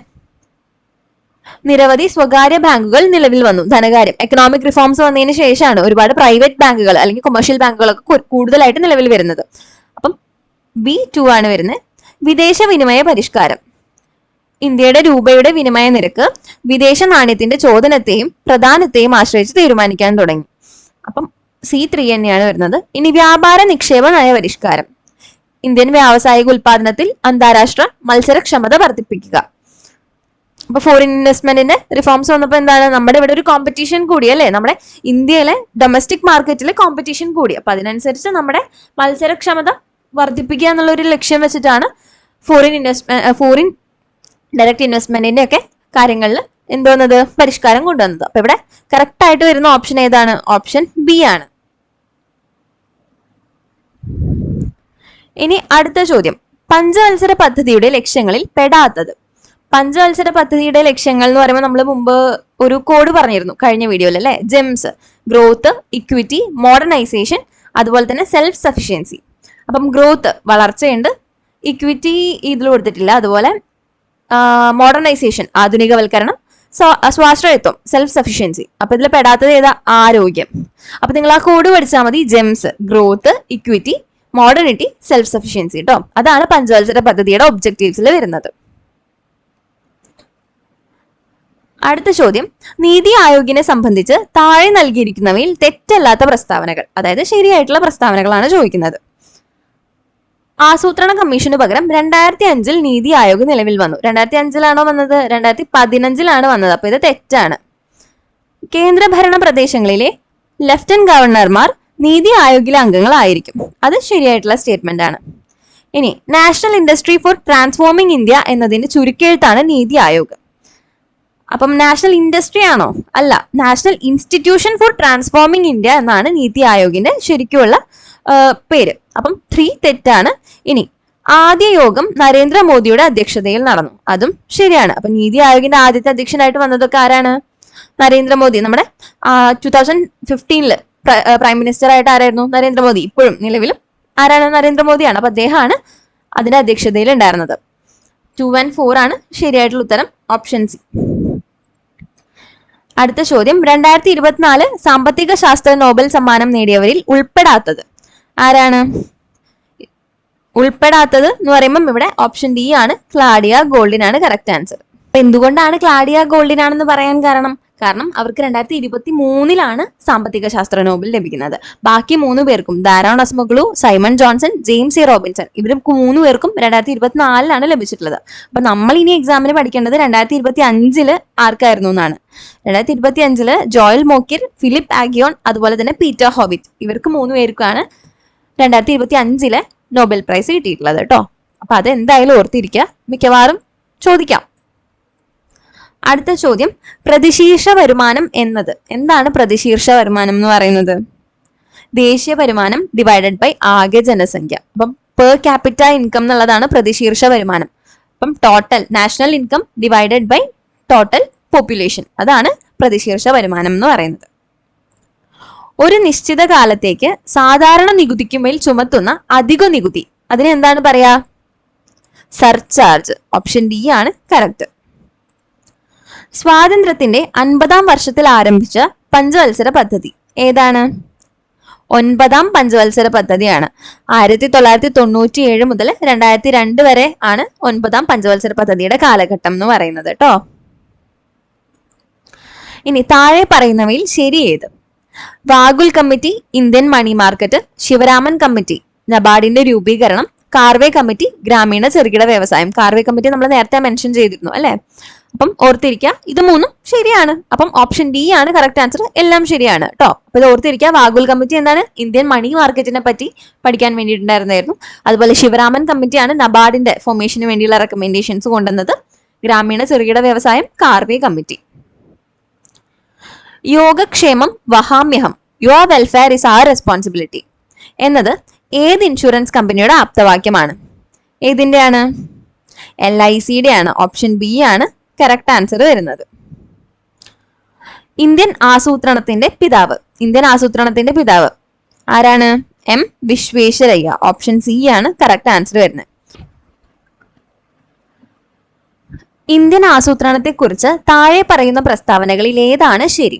Speaker 1: നിരവധി സ്വകാര്യ ബാങ്കുകൾ നിലവിൽ വന്നു. ധനകാര്യം, എക്കണോമിക് റിഫോംസ് വന്നതിന് ശേഷമാണ് ഒരുപാട് പ്രൈവറ്റ് ബാങ്കുകൾ അല്ലെങ്കിൽ കൊമേഴ്ഷ്യൽ ബാങ്കുകളൊക്കെ കൂടുതലായിട്ട് നിലവിൽ വരുന്നത്. അപ്പം B2 ആണ് വരുന്നത്. വിദേശ വിനിമയ പരിഷ്കാരം, ഇന്ത്യയുടെ രൂപയുടെ വിനിമയ നിരക്ക് വിദേശ നാണ്യത്തിന്റെ ചോദനത്തെയും പ്രധാനത്തെയും ആശ്രയിച്ച് തീരുമാനിക്കാൻ തുടങ്ങി. അപ്പം C3 തന്നെയാണ് വരുന്നത്. ഇനി വ്യാപാര നിക്ഷേപ നയ പരിഷ്കാരം, ഇന്ത്യൻ വ്യാവസായിക ഉൽപാദനത്തിൽ അന്താരാഷ്ട്ര മത്സരക്ഷമത വർദ്ധിപ്പിക്കുക. അപ്പൊ ഫോറിൻ ഇൻവെസ്റ്റ്മെന്റിന്റെ റിഫോംസ് വന്നപ്പോ എന്താണ്, നമ്മുടെ ഇവിടെ ഒരു കോമ്പറ്റീഷൻ കൂടി അല്ലേ, നമ്മുടെ ഇന്ത്യയിലെ ഡൊമസ്റ്റിക് മാർക്കറ്റിലെ കോമ്പറ്റീഷൻ കൂടി. അപ്പൊ അതിനനുസരിച്ച് നമ്മുടെ മത്സരക്ഷമത വർദ്ധിപ്പിക്കുക എന്നുള്ള ഒരു ലക്ഷ്യം വെച്ചിട്ടാണ് ഫോറിൻ ഡയറക്റ്റ് ഇൻവെസ്റ്റ്മെന്റിന്റെ ഒക്കെ കാര്യങ്ങളിൽ എന്തോന്നത് പരിഷ്കാരം കൊണ്ടുവന്നത്. അപ്പൊ ഇവിടെ കറക്റ്റ് ആയിട്ട് വരുന്ന ഓപ്ഷൻ ഏതാണ്? ഓപ്ഷൻ ബി ആണ്. ഇനി അടുത്ത ചോദ്യം, പഞ്ചവത്സര പദ്ധതിയുടെ ലക്ഷ്യങ്ങളിൽ പെടാത്തത്. പഞ്ചവത്സര പദ്ധതിയുടെ ലക്ഷ്യങ്ങൾ എന്ന് പറയുമ്പോൾ നമ്മൾ മുമ്പ് ഒരു കോഡ് പറഞ്ഞിരുന്നു കഴിഞ്ഞ വീഡിയോയിൽ അല്ലെ, ജെംസ്, ഗ്രോത്ത്, ഇക്വിറ്റി, മോഡേണൈസേഷൻ, അതുപോലെ തന്നെ സെൽഫ് സഫിഷ്യൻസി. അപ്പം ഗ്രോത്ത് വളർച്ചയുണ്ട്, ഇക്വിറ്റി ഇതിൽ കൊടുത്തിട്ടില്ല, അതുപോലെ മോഡേണൈസേഷൻ ആധുനികവൽക്കരണം, സ്വാശ്രയത്വം, സെൽഫ് സഫിഷ്യൻസി. അപ്പൊ ഇതിൽ പെടാത്തത് ഏതാ? ആരോഗ്യം. അപ്പൊ നിങ്ങൾ ആ കോഡ് പഠിച്ചാൽ മതി. Gems, growth, equity, modernity, self sufficiency കേട്ടോ. അതാണ് പഞ്ചവത്സര പദ്ധതിയുടെ ഒബ്ജക്റ്റീവ്സിൽ വരുന്നത്. അടുത്ത ചോദ്യം, നീതി ആയോഗിനെ സംബന്ധിച്ച് താഴെ നൽകിയിരിക്കുന്നവയിൽ തെറ്റല്ലാത്ത പ്രസ്താവനകൾ, അതായത് ശരിയായിട്ടുള്ള പ്രസ്താവനകളാണ് ചോദിക്കുന്നത്. ആസൂത്രണ കമ്മീഷന് പകരം 2005 നീതി ആയോഗ് നിലവിൽ വന്നു. 2005 വന്നത്? 2015 വന്നത്. അപ്പൊ ഇത് തെറ്റാണ്. കേന്ദ്രഭരണ പ്രദേശങ്ങളിലെ ലഫ്റ്റനന്റ് ഗവർണർമാർ നീതി ആയോഗിലെ അംഗങ്ങളായിരിക്കും. അത് ശരിയായിട്ടുള്ള സ്റ്റേറ്റ്മെന്റ് ആണ്. ഇനി national industry four transforming India എന്നതിന്റെ ചുരുക്കെഴുത്താണ് നീതി ആയോഗ്. അപ്പം നാഷണൽ ഇൻഡസ്ട്രി ആണോ? അല്ല, national institution for transforming India എന്നാണ് നീതി ആയോഗിന്റെ ശരിക്കുള്ള പേര്. അപ്പം 3 തെറ്റാണ്. ഇനി ആദ്യ യോഗം നരേന്ദ്രമോദിയുടെ അധ്യക്ഷതയിൽ നടന്നു. അതും ശരിയാണ്. അപ്പൊ നീതി ആയോഗിന്റെ ആദ്യത്തെ അധ്യക്ഷനായിട്ട് വന്നതൊക്കെ ആരാണ്? നരേന്ദ്രമോദി. നമ്മുടെ 2015 പ്രൈം മിനിസ്റ്റർ ആയിട്ട് ആരായിരുന്നു? നരേന്ദ്രമോദി. ഇപ്പോഴും നിലവിലും ആരാണ്? നരേന്ദ്രമോദിയാണ്. അപ്പൊ അദ്ദേഹമാണ് അതിന്റെ അധ്യക്ഷതയിൽ ഉണ്ടായിരുന്നത്. 2 and 4 ആണ് ശരിയായിട്ടുള്ള ഉത്തരം, ഓപ്ഷൻ സി. അടുത്ത ചോദ്യം, 2024 സാമ്പത്തിക ശാസ്ത്ര നോബൽ സമ്മാനം നേടിയവരിൽ ഉൾപ്പെടാത്തത് ആരാണ്? ഉൾപ്പെടാത്തത് എന്ന് പറയുമ്പം ഇവിടെ ഓപ്ഷൻ ഡി ആണ്, ക്ലാഡിയ ഗോൾഡിൻ ആണ് കറക്റ്റ് ആൻസർ. അപ്പൊ എന്തുകൊണ്ടാണ് ക്ലാഡിയ ഗോൾഡിൻ ആണെന്ന് പറയാൻ കാരണം അവർക്ക് 2023 സാമ്പത്തിക ശാസ്ത്ര നോബൽ ലഭിക്കുന്നത്. ബാക്കി 3 പേർക്കും, Daron Acemoglu, Simon Johnson, James A Robinson, ഇവർ 3 പേർക്കും 2024 ലഭിച്ചിട്ടുള്ളത്. അപ്പൊ നമ്മൾ ഇനി എക്സാമിന് പഠിക്കേണ്ടത് 2025 ആർക്കായിരുന്നു എന്നാണ്. 2025 ജോയൽ മോക്കിർ, ഫിലിപ്പ് ആഗിയോൺ, അതുപോലെ തന്നെ പീറ്റർ ഹോബിറ്റ്, ഇവർക്ക് 3 പേർക്കാണ് 2025 നോബൽ പ്രൈസ് കിട്ടിയിട്ടുള്ളത് കേട്ടോ. അപ്പൊ അത് എന്തായാലും ഓർത്തിരിക്കുക, മിക്കവാറും ചോദിക്കാം. അടുത്ത ചോദ്യം, പ്രതിശീർഷ വരുമാനം എന്നത് എന്താണ്? പ്രതിശീർഷ വരുമാനം എന്ന് പറയുന്നത് ദേശീയ വരുമാനം ഡിവൈഡഡ് ബൈ ആകെ ജനസംഖ്യ. അപ്പം പെർ ക്യാപിറ്റ ഇൻകം എന്നുള്ളതാണ് പ്രതിശീർഷ വരുമാനം. അപ്പം total national income divided by total population, അതാണ് പ്രതിശീർഷ വരുമാനം എന്ന് പറയുന്നത്. ഒരു നിശ്ചിത കാലത്തേക്ക് സാധാരണ നികുതിക്കുമേൽ ചുമത്തുന്ന അധിക നികുതി, അതിന് എന്താണ് പറയാ? സർചാർജ്. ഓപ്ഷൻ ഡി ആണ് കറക്റ്റ്. സ്വാതന്ത്ര്യത്തിന്റെ 50ാം വർഷത്തിൽ ആരംഭിച്ച പഞ്ചവത്സര പദ്ധതി ഏതാണ്? 9ാം പഞ്ചവത്സര പദ്ധതിയാണ്. 1997 മുതൽ 2002 വരെ ആണ് 9ാം പഞ്ചവത്സര പദ്ധതിയുടെ കാലഘട്ടം എന്ന് പറയുന്നത് കേട്ടോ. ഇനി താഴെ പറയുന്നവയിൽ ശരി ഏത്? Vaghul committee, Indian money market, Sivaraman committee, നബാർഡിന്റെ രൂപീകരണം, കാർവേ കമ്മിറ്റി, ഗ്രാമീണ ചെറുകിട വ്യവസായം. കാർവേ കമ്മിറ്റി നമ്മൾ നേരത്തെ മെൻഷൻ ചെയ്തിരുന്നു അല്ലെ? അപ്പം ഓർത്തിരിക്കുക, ഇത് 3ഉം ശരിയാണ്. അപ്പം ഓപ്ഷൻ ഡി ആണ് കറക്റ്റ് ആൻസർ. എല്ലാം ശരിയാണ് കേട്ടോ. അപ്പൊ ഇത് ഓർത്തിരിക്കുക. വാഗുൽ കമ്മിറ്റി എന്താണ്? ഇന്ത്യൻ മണി മാർക്കറ്റിനെ പറ്റി പഠിക്കാൻ വേണ്ടിയിട്ടുണ്ടായിരുന്നായിരുന്നു. അതുപോലെ ശിവരാമൻ കമ്മിറ്റിയാണ് നബാർഡിന്റെ ഫോർമേഷന് വേണ്ടിയുള്ള റെക്കമെൻഡേഷൻസ് കൊണ്ടുവന്നത്. ഗ്രാമീണ ചെറുകിട വ്യവസായം കാർവേ കമ്മിറ്റി. യോഗക്ഷേമം വഹാമ്യഹം, your welfare is our responsibility എന്നത് ഏത് ഇൻഷുറൻസ് കമ്പനിയുടെ ആപ്തവാക്യമാണ്? ഏതിന്റെയാണ്? LICയുടെ ആണ്. ഓപ്ഷൻ ബി ആണ് കറക്റ്റ് ആൻസർ വരുന്നത്. ഇന്ത്യൻ ആസൂത്രണത്തിന്റെ പിതാവ് ആരാണ്? M വിശ്വേശ്വരയ്യ. ഓപ്ഷൻ സി ആണ് കറക്റ്റ് ആൻസർ വരുന്നത്. ഇന്ത്യൻ ആസൂത്രണത്തെ കുറിച്ച് താഴെ പറയുന്ന പ്രസ്താവനകളിൽ ഏതാണ് ശരി?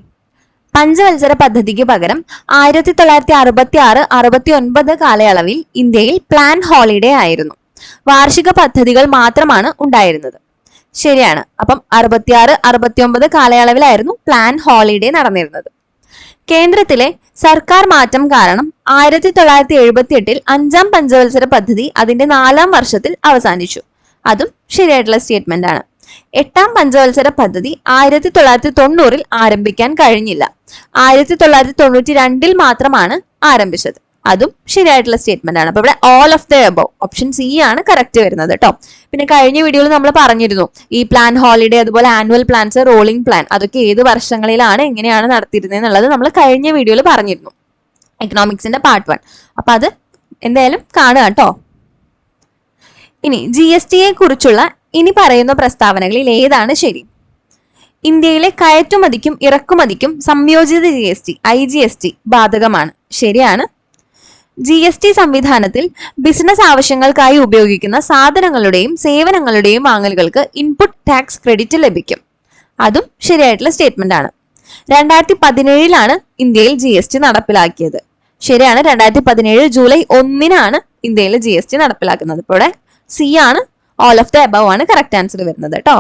Speaker 1: പഞ്ചവത്സര പദ്ധതിക്ക് പകരം 1966-69 കാലയളവിൽ ഇന്ത്യയിൽ പ്ലാൻ ഹോളിഡേ ആയിരുന്നു. വാർഷിക പദ്ധതികൾ മാത്രമാണ് ഉണ്ടായിരുന്നത്. ശരിയാണ്. അപ്പം 66-69 കാലയളവിലായിരുന്നു പ്ലാൻ ഹോളിഡേ നടന്നിരുന്നത്. കേന്ദ്രത്തിലെ സർക്കാർ മാറ്റം കാരണം 1978 5ാം പഞ്ചവത്സര പദ്ധതി അതിന്റെ 4ാം വർഷത്തിൽ അവസാനിച്ചു. അതും ശരിയായിട്ടുള്ള സ്റ്റേറ്റ്മെന്റ് ആണ്. 8ാം പഞ്ചവത്സര പദ്ധതി 1990 ആരംഭിക്കാൻ കഴിഞ്ഞില്ല. 1992 മാത്രമാണ് ആരംഭിച്ചത്. അതും ശരിയായിട്ടുള്ള സ്റ്റേറ്റ്മെന്റ് ആണ്. അപ്പൊ ഇവിടെ all of the above, option C ആണ് കറക്റ്റ് വരുന്നത് കേട്ടോ. പിന്നെ കഴിഞ്ഞ വീഡിയോയിൽ നമ്മൾ പറഞ്ഞിരുന്നു ഈ പ്ലാൻ ഹോളിഡേ, അതുപോലെ ആനുവൽ പ്ലാൻസ്, റോളിംഗ് പ്ലാൻ, അതൊക്കെ ഏത് വർഷങ്ങളിലാണ് എങ്ങനെയാണ് നടത്തിയിരുന്നത് എന്നുള്ളത് നമ്മൾ കഴിഞ്ഞ വീഡിയോയിൽ പറഞ്ഞിരുന്നു, എക്കണോമിക്സിന്റെ പാർട്ട് 1. അപ്പൊ അത് എന്തായാലും കാണുക കേട്ടോ. ഇനി GSTയെ കുറിച്ചുള്ള ഇനി പറയുന്ന പ്രസ്താവനകളിൽ ഏതാണ് ശരി? ഇന്ത്യയിലെ കയറ്റുമതിക്കും ഇറക്കുമതിക്കും സംയോജിത GST IGST ബാധകമാണ്. ശരിയാണ്. GST സംവിധാനത്തിൽ ബിസിനസ് ആവശ്യങ്ങൾക്കായി ഉപയോഗിക്കുന്ന സാധനങ്ങളുടെയും സേവനങ്ങളുടെയും വാങ്ങലുകൾക്ക് ഇൻപുട്ട് ടാക്സ് ക്രെഡിറ്റ് ലഭിക്കും. അതും ശരിയായിട്ടുള്ള സ്റ്റേറ്റ്മെന്റ് ആണ്. 2017 ഇന്ത്യയിൽ GST നടപ്പിലാക്കിയത്. ശരിയാണ്, 2017 ജൂലൈ 1 ഇന്ത്യയിൽ GST നടപ്പിലാക്കുന്നത്. ഇപ്പോൾ ഇവിടെ സി ആണ്, ഓൾ ഓഫ് ദ എബവ് ആണ് കറക്റ്റ് ആൻസർ വരുന്നത് കേട്ടോ.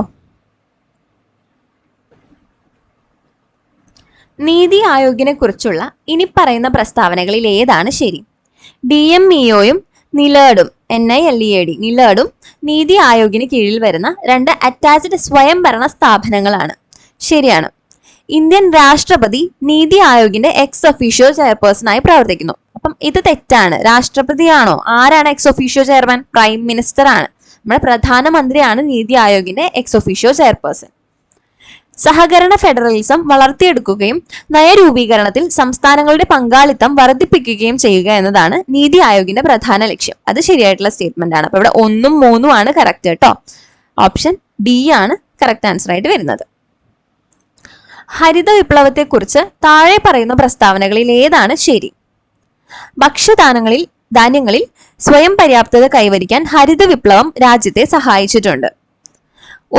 Speaker 1: നീതി ആയോഗിനെ കുറിച്ചുള്ള ഇനി പറയുന്ന പ്രസ്താവനകളിൽ ഏതാണ് ശരി? DMEOയും നിലേർഡും നിലേർഡും നീതി ആയോഗിന് കീഴിൽ വരുന്ന 2 അറ്റാച്ച്ഡ് സ്വയംഭരണ സ്ഥാപനങ്ങളാണ്. ശരിയാണ്. ഇന്ത്യൻ രാഷ്ട്രപതി നീതി ആയോഗിന്റെ എക്സ് ഒഫീഷ്യോ ചെയർപേഴ്സണായി പ്രവർത്തിക്കുന്നു. അപ്പം ഇത് തെറ്റാണ്. രാഷ്ട്രപതിയാണോ? ആരാണ് ex officio chairman? Prime minister ആണ്. നമ്മുടെ പ്രധാനമന്ത്രിയാണ് നീതി ആയോഗിന്റെ എക്സ് ഒഫീഷ്യോ ചെയർപേഴ്സൺ. സഹകരണ ഫെഡറലിസം വളർത്തിയെടുക്കുകയും നയരൂപീകരണത്തിൽ സംസ്ഥാനങ്ങളുടെ പങ്കാളിത്തം വർദ്ധിപ്പിക്കുകയും ചെയ്യുക എന്നതാണ് നീതി ആയോഗിന്റെ പ്രധാന ലക്ഷ്യം. അത് ശരിയായിട്ടുള്ള സ്റ്റേറ്റ്മെന്റ് ആണ്. അപ്പൊ ഇവിടെ 1ഉം 3ഉം ആണ് കറക്റ്റ് കേട്ടോ. ഓപ്ഷൻ ഡി ആണ് കറക്റ്റ് ആൻസർ ആയിട്ട് വരുന്നത്. ഹരിത വിപ്ലവത്തെ കുറിച്ച് താഴെ പറയുന്ന പ്രസ്താവനകളിൽ ഏതാണ് ശരി? ധാന്യങ്ങളിൽ സ്വയം പര്യാപ്തത കൈവരിക്കാൻ ഹരിത വിപ്ലവം രാജ്യത്തെ സഹായിച്ചിട്ടുണ്ട്.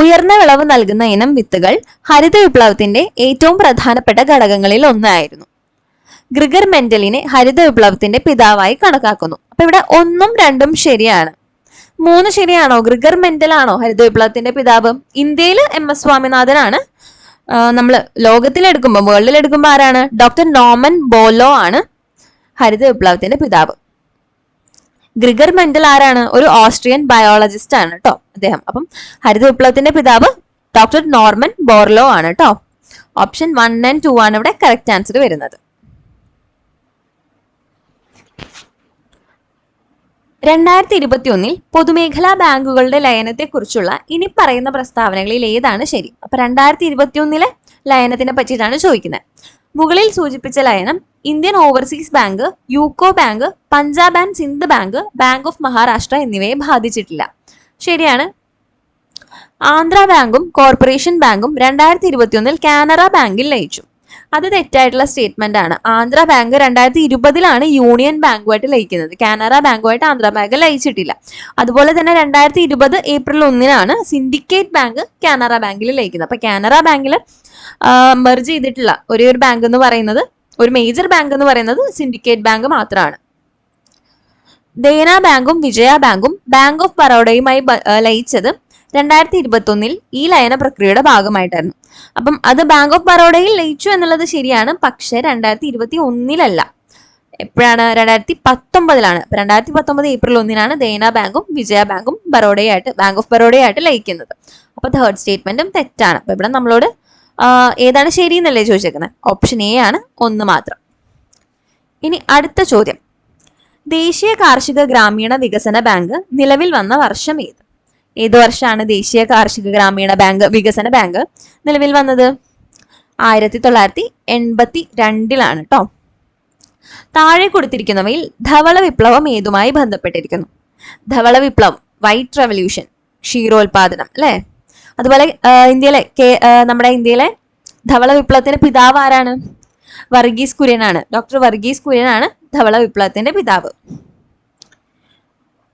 Speaker 1: ഉയർന്ന വിളവ് നൽകുന്ന ഇനം വിത്തുകൾ ഹരിത വിപ്ലവത്തിന്റെ ഏറ്റവും പ്രധാനപ്പെട്ട ഘടകങ്ങളിൽ ഒന്നായിരുന്നു. ഗ്രിഗർ മെന്റലിനെ ഹരിത വിപ്ലവത്തിന്റെ പിതാവായി കണക്കാക്കുന്നു. അപ്പൊ ഇവിടെ 1ഉം 2ഉം ശരിയാണ്. 3 ശരിയാണോ? ഗ്രിഗർ മെന്റൽ ആണോ ഹരിത വിപ്ലവത്തിന്റെ പിതാവ്? ഇന്ത്യയിൽ MS സ്വാമിനാഥനാണ്. നമ്മൾ ലോകത്തിലെടുക്കുമ്പോൾ, വേൾഡിലെടുക്കുമ്പോൾ ആരാണ്? ഡോക്ടർ നോർമൻ ബോർലോ ആണ് ഹരിത വിപ്ലവത്തിന്റെ പിതാവ്. ഗ്രിഗർ മെന്റൽ ആരാണ്? ഒരു ഓസ്ട്രിയൻ ബയോളജിസ്റ്റ് ആണ് കേട്ടോ അദ്ദേഹം. അപ്പം ഹരിത വിപ്ലവത്തിന്റെ പിതാവ് ഡോക്ടർ നോർമൻ ബോർലോ ആണ് കേട്ടോ. ഓപ്ഷൻ 1 and 2 ആണ് ഇവിടെ കറക്റ്റ് ആൻസർ വരുന്നത്. 2021 പൊതുമേഖലാ ബാങ്കുകളുടെ ലയനത്തെ കുറിച്ചുള്ള ഇനി പറയുന്ന പ്രസ്താവനകളിൽ ഏതാണ് ശരി? അപ്പൊ 2021 ലയനത്തിനെ പറ്റിയിട്ടാണ് ചോദിക്കുന്നത്. മുകളിൽ സൂചിപ്പിച്ച ലയനം Indian overseas bank, UCO bank, Punjab and Sindh bank, bank of Maharashtra എന്നിവയെ ബാധിച്ചിട്ടില്ല. ശരിയാണ്. ആന്ധ്ര ബാങ്കും കോർപ്പറേഷൻ ബാങ്കും 2021 കാനറ ബാങ്കിൽ ലയിച്ചു. അത് തെറ്റായിട്ടുള്ള സ്റ്റേറ്റ്മെന്റ് ആണ്. ആന്ധ്ര ബാങ്ക് 2020 യൂണിയൻ ബാങ്കുമായിട്ട് ലയിക്കുന്നത്. കാനറ ബാങ്കുമായിട്ട് ആന്ധ്ര ബാങ്ക് ലയിച്ചിട്ടില്ല. അതുപോലെ തന്നെ 2020 ഏപ്രിൽ 1 സിൻഡിക്കേറ്റ് ബാങ്ക് കാനറ ബാങ്കിൽ ലയിക്കുന്നത്. അപ്പൊ കാനറ ബാങ്കിൽ മെർജ് ചെയ്തിട്ടുള്ള ഒരേ ഒരു ബാങ്ക് എന്ന് പറയുന്നത്, ഒരു മേജർ ബാങ്ക് എന്ന് പറയുന്നത് സിൻഡിക്കേറ്റ് ബാങ്ക് മാത്രമാണ്. ദേന ബാങ്കും വിജയ ബാങ്കും ബാങ്ക് ഓഫ് ബറോഡയുമായി ലയിച്ചത് 2021 ഈ ലയന പ്രക്രിയയുടെ ഭാഗമായിട്ടായിരുന്നു. അപ്പം അത് ബാങ്ക് ഓഫ് ബറോഡയിൽ ലയിച്ചു എന്നുള്ളത് ശരിയാണ്. പക്ഷെ 2021 എപ്പോഴാണ്? 2019 2019 ഏപ്രിൽ 1 ദേന ബാങ്കും വിജയ ബാങ്കും ബാങ്ക് ഓഫ് ബറോഡയായിട്ട് ലയിക്കുന്നത്. അപ്പൊ തേർഡ് സ്റ്റേറ്റ്മെന്റും തെറ്റാണ്. അപ്പൊ ഇവിടെ നമ്മളോട് ഏതാണ് ശരി എന്നല്ലേ ചോദിച്ചേക്കുന്നത്? ഓപ്ഷൻ എ ആണ്, 1 മാത്രം. ഇനി അടുത്ത ചോദ്യം, ദേശീയ കാർഷിക ഗ്രാമീണ വികസന ബാങ്ക് നിലവിൽ വന്ന വർഷം ഏത്? ഏത് വർഷമാണ് ദേശീയ കാർഷിക ഗ്രാമീണ വികസന ബാങ്ക് നിലവിൽ വന്നത്? 1982 കേട്ടോ. താഴെ കൊടുത്തിരിക്കുന്നവയിൽ ധവള വിപ്ലവം ഏതുമായി ബന്ധപ്പെട്ടിരിക്കുന്നു? ധവള വിപ്ലവം, വൈറ്റ് റെവല്യൂഷൻ, ക്ഷീരോത്പാദനം അല്ലെ. അതുപോലെ നമ്മുടെ ഇന്ത്യയിലെ ധവള വിപ്ലവത്തിന്റെ പിതാവ് ആരാണ്? വർഗീസ് കുര്യൻ ആണ്. ഡോക്ടർ വർഗീസ് കുര്യൻ ആണ് ധവള വിപ്ലവത്തിന്റെ പിതാവ്.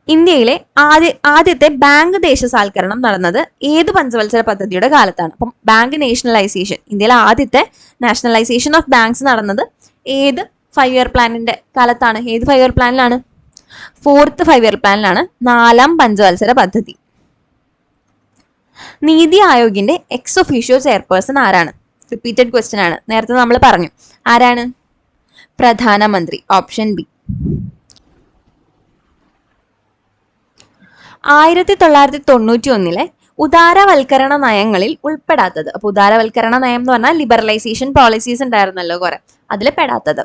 Speaker 1: ഇന്ത്യയിലെ ആദ്യത്തെ ബാങ്ക് ദേശസാൽക്കരണം നടന്നത് ഏത് പഞ്ചവത്സര പദ്ധതിയുടെ കാലത്താണ്? അപ്പം ബാങ്ക് നാഷണലൈസേഷൻ, ഇന്ത്യയിലെ ആദ്യത്തെ നാഷണലൈസേഷൻ ഓഫ് ബാങ്ക്സ് നടന്നത് ഏത് 5 ഇയർ പ്ലാനിന്റെ കാലത്താണ്? ഏത് 5 ഇയർ പ്ലാനിലാണ്? 4th 5 ഇയർ പ്ലാനിലാണ്, 4ാം പഞ്ചവത്സര പദ്ധതി. നീതി ആയോഗിന്റെ എക്സ് ഒഫീഷ്യോ ചെയർപേഴ്സൺ ആരാണ്? റിപ്പീറ്റഡ് ക്വസ്റ്റ്യൻ ആണ്. നേരത്തെ നമ്മൾ പറഞ്ഞു. ആരാണ്? പ്രധാനമന്ത്രി. Option B. 1991 ഉദാരവൽക്കരണ നയങ്ങളിൽ ഉൾപ്പെടാത്തത്. അപ്പൊ ഉദാരവൽക്കരണ നയം എന്ന് പറഞ്ഞാൽ ലിബറലൈസേഷൻ പോളിസീസ് ഉണ്ടായിരുന്നല്ലോ കുറെ, അതിൽ പെടാത്തത്.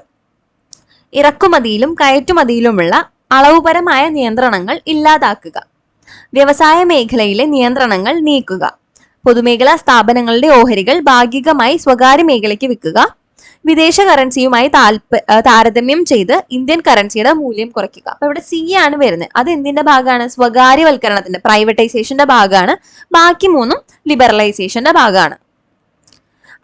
Speaker 1: ഇറക്കുമതിയിലും കയറ്റുമതിയിലുമുള്ള അളവുപരമായ നിയന്ത്രണങ്ങൾ ഇല്ലാതാക്കുക, വ്യവസായ മേഖലയിലെ നിയന്ത്രണങ്ങൾ നീക്കുക, പൊതുമേഖലാ സ്ഥാപനങ്ങളുടെ ഓഹരികൾ ഭാഗികമായി സ്വകാര്യ മേഖലയ്ക്ക് വിൽക്കുക, വിദേശ കറൻസിയുമായി താരതമ്യം ചെയ്ത് ഇന്ത്യൻ കറൻസിയുടെ മൂല്യം കുറയ്ക്കുക. അപ്പൊ ഇവിടെ സി ആണ് വരുന്നത്. അത് എന്തിന്റെ ഭാഗമാണ്? സ്വകാര്യവൽക്കരണത്തിന്റെ, പ്രൈവറ്റൈസേഷന്റെ ഭാഗമാണ്. ബാക്കി 3ഉം ലിബറലൈസേഷന്റെ ഭാഗമാണ്.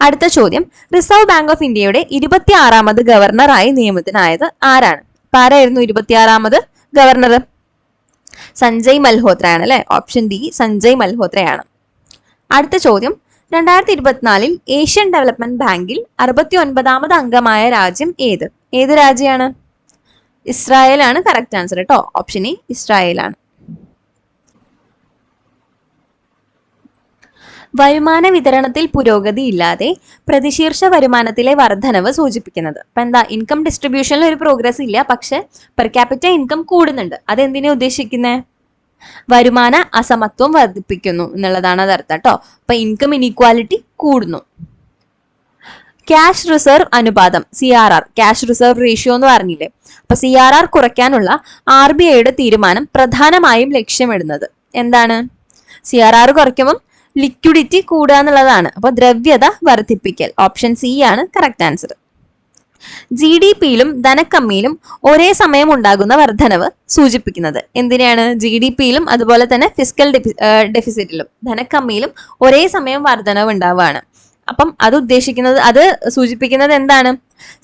Speaker 1: അടുത്ത ചോദ്യം, റിസർവ് ബാങ്ക് ഓഫ് ഇന്ത്യയുടെ 26ാമത് ഗവർണറായി നിയമിതനായത് ആരാണ്? ആരായിരുന്നു 26ാമത് ഗവർണർ? സഞ്ജയ് മൽഹോത്രയാണ് അല്ലെ. ഓപ്ഷൻ ഡി, സഞ്ജയ് മൽഹോത്രയാണ്. അടുത്ത ചോദ്യം, 2024 ഏഷ്യൻ ഡെവലപ്മെന്റ് ബാങ്കിൽ 69ാമത് അംഗമായ രാജ്യം ഏത് രാജ്യമാണ്? ഇസ്രായേൽ ആണ് കറക്റ്റ് ആൻസർ കേട്ടോ. ഓപ്ഷൻ എ ഇസ്രായേൽ ആണ്. വരുമാന വിതരണത്തിൽ പുരോഗതി ഇല്ലാതെ പ്രതിശീർഷ വരുമാനത്തിലെ വർധനവ് സൂചിപ്പിക്കുന്നത്. അപ്പൊ എന്താ? ഇൻകം ഡിസ്ട്രിബ്യൂഷനിൽ ഒരു പ്രോഗ്രസ് ഇല്ല, പക്ഷെ പെർ ക്യാപിറ്റ ഇൻകം കൂടുന്നുണ്ട്. അതെന്തിനാ ഉദ്ദേശിക്കുന്നത്? വരുമാന അസമത്വം വർദ്ധിപ്പിക്കുന്നു എന്നുള്ളതാണ് അതർത്ഥം കേട്ടോ. അപ്പൊ ഇൻകം ഇനീക്വാലിറ്റി കൂടുന്നു. ക്യാഷ് റിസർവ് അനുപാതം CRR, ക്യാഷ് റിസർവ് റേഷ്യോ എന്ന് പറഞ്ഞില്ലേ. അപ്പൊ CRR കുറയ്ക്കാനുള്ള RBIയുടെ തീരുമാനം പ്രധാനമായും ലക്ഷ്യമിടുന്നത് എന്താണ്? CRR കുറയ്ക്കുമ്പോൾ ലിക്വിഡിറ്റി കൂടുക എന്നുള്ളതാണ്. അപ്പൊ ദ്രവ്യത വർദ്ധിപ്പിക്കൽ. ഓപ്ഷൻ സി ആണ് കറക്റ്റ് ആൻസർ. GDPയിലും ധനക്കമ്മിയിലും ഒരേ സമയം ഉണ്ടാകുന്ന വർധനവ് സൂചിപ്പിക്കുന്നത് എന്തിനാണ്? GDPയിലും അതുപോലെ തന്നെ ഫിസ്ക്കൽ ഡെഫിസിറ്റിലും ധനക്കമ്മിയിലും ഒരേ സമയം വർധനവ് ഉണ്ടാവുകയാണ്. അപ്പം അത് സൂചിപ്പിക്കുന്നത് എന്താണ്?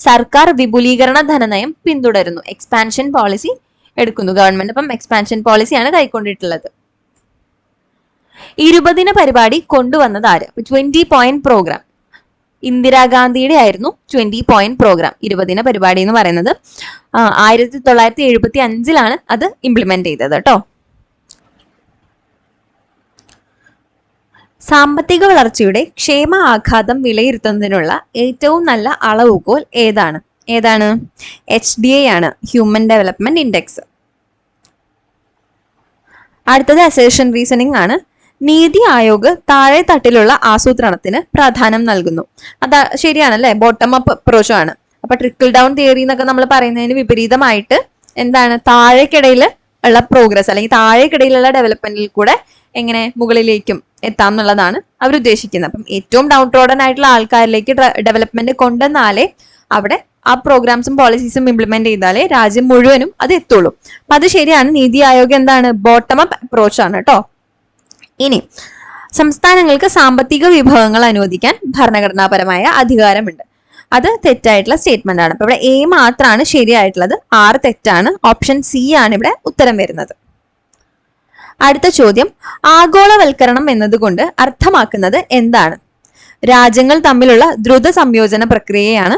Speaker 1: സർക്കാർ വിപുലീകരണ ധനനയം പിന്തുടരുന്നു, എക്സ്പാൻഷൻ പോളിസി എടുക്കുന്നു ഗവൺമെന്റ്. അപ്പം എക്സ്പാൻഷൻ പോളിസിയാണ് കൈക്കൊണ്ടിട്ടുള്ളത്. 20 പരിപാടി കൊണ്ടുവന്നത് ആര്? 20 പോയിന്റ് പ്രോഗ്രാം ഇന്ദിരാഗാന്ധിയുടെ ആയിരുന്നു 20 പോയിന്റ് പ്രോഗ്രാം. 20 പരിപാടി എന്ന് പറയുന്നത് 1975 അത് ഇംപ്ലിമെന്റ് ചെയ്തത് കേട്ടോ. സാമ്പത്തിക വളർച്ചയുടെ ക്ഷേമ ആഘാതം വിലയിരുത്തുന്നതിനുള്ള ഏറ്റവും നല്ല അളവുകോൽ ഏതാണ്? HDI ആണ്, ഹ്യൂമൻ ഡെവലപ്മെന്റ് ഇൻഡെക്സ്. അടുത്തത് അസേർഷൻ റീസണിംഗ് ആണ്. നീതി ആയോഗ് താഴെ തട്ടിലുള്ള ആസൂത്രണത്തിന് പ്രാധാന്യം നൽകുന്നു. അത് ശരിയാണല്ലേ? ബോട്ടം അപ്പ് അപ്രോച്ച് ആണ്. അപ്പൊ ട്രിക്കിൾ ഡൗൺ തിയറി എന്നൊക്കെ നമ്മൾ പറയുന്നതിന് വിപരീതമായിട്ട് എന്താണ്? താഴേക്കിടയിൽ ഉള്ള പ്രോഗ്രസ് അല്ലെങ്കിൽ താഴേക്കിടയിലുള്ള ഡെവലപ്മെന്റിൽ കൂടെ എങ്ങനെ മുകളിലേക്കും എത്താം എന്നുള്ളതാണ് അവർ ഉദ്ദേശിക്കുന്നത്. അപ്പം ഏറ്റവും ഡൗൺ ട്രോഡൻ ആയിട്ടുള്ള ആൾക്കാരിലേക്ക് ഡെവലപ്മെന്റ് കൊണ്ടുവന്നാലേ അവിടെ ആ പ്രോഗ്രാംസും പോളിസീസും ഇംപ്ലിമെന്റ് ചെയ്താലേ രാജ്യം മുഴുവനും അത് എത്തുള്ളൂ. അപ്പൊ അത് ശരിയാണ്. നീതി ആയോഗ് എന്താണ്? ബോട്ടം അപ്പ് അപ്രോച്ച് ആണ് കേട്ടോ. ഇനി സംസ്ഥാനങ്ങൾക്ക് സാമ്പത്തിക വിഭവങ്ങൾ അനുവദിക്കാൻ ഭരണഘടനാപരമായ അധികാരമുണ്ട്. അത് തെറ്റായിട്ടുള്ള സ്റ്റേറ്റ്മെന്റ് ആണ്. അപ്പൊ ഇവിടെ A മാത്രമാണ് ശരിയായിട്ടുള്ളത്, 6 തെറ്റാണ്. ഓപ്ഷൻ സി ആണ് ഇവിടെ ഉത്തരം വരുന്നത്. അടുത്ത ചോദ്യം, ആഗോളവൽക്കരണം എന്നതുകൊണ്ട് അർത്ഥമാക്കുന്നത് എന്താണ്? രാജ്യങ്ങൾ തമ്മിലുള്ള ദ്രുത സംയോജന പ്രക്രിയയാണ്.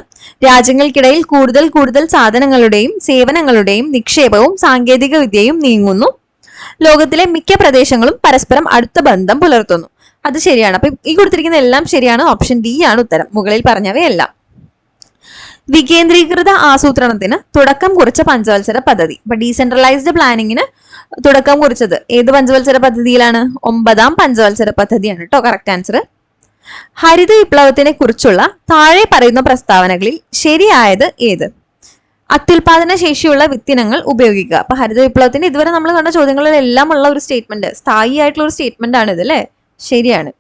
Speaker 1: രാജ്യങ്ങൾക്കിടയിൽ കൂടുതൽ സാധനങ്ങളുടെയും സേവനങ്ങളുടെയും നിക്ഷേപവും സാങ്കേതിക വിദ്യയും നീങ്ങുന്നു. ലോകത്തിലെ മിക്ക പ്രദേശങ്ങളും പരസ്പരം അടുത്ത ബന്ധം പുലർത്തുന്നു. അത് ശരിയാണ്. അപ്പൊ ഈ കൊടുത്തിരിക്കുന്ന എല്ലാം ശരിയാണ്. ഓപ്ഷൻ ഡി ആണ് ഉത്തരം, മുകളിൽ പറഞ്ഞവയെല്ലാം. വികേന്ദ്രീകൃത ആസൂത്രണത്തിന് തുടക്കം കുറിച്ച പഞ്ചവത്സര പദ്ധതി. ഇപ്പൊ ഡീസെൻട്രലൈസ്ഡ് പ്ലാനിങ്ങിന് തുടക്കം കുറിച്ചത് ഏത് പഞ്ചവത്സര പദ്ധതിയിലാണ്? 9ാം പഞ്ചവത്സര പദ്ധതിയാണ് കേട്ടോ കറക്റ്റ് ആൻസർ. ഹരിത വിപ്ലവത്തിനെ കുറിച്ചുള്ള താഴെ പറയുന്ന പ്രസ്താവനകളിൽ ശരിയായത് ഏത്? അത്യുൽപാദന ശേഷിയുള്ള വിത്തിനങ്ങൾ ഉപയോഗിക്കുക. അപ്പൊ ഹരിത വിപ്ലവത്തിന്റെ ഇതുവരെ നമ്മൾ കണ്ട ചോദ്യങ്ങളിലെല്ലാം ഉള്ള ഒരു സ്റ്റേറ്റ്മെന്റ്, സ്ഥായി ആയിട്ടുള്ള ഒരു സ്റ്റേറ്റ്മെന്റ് ആണ് ഇത് അല്ലേ? ശരിയാണ്.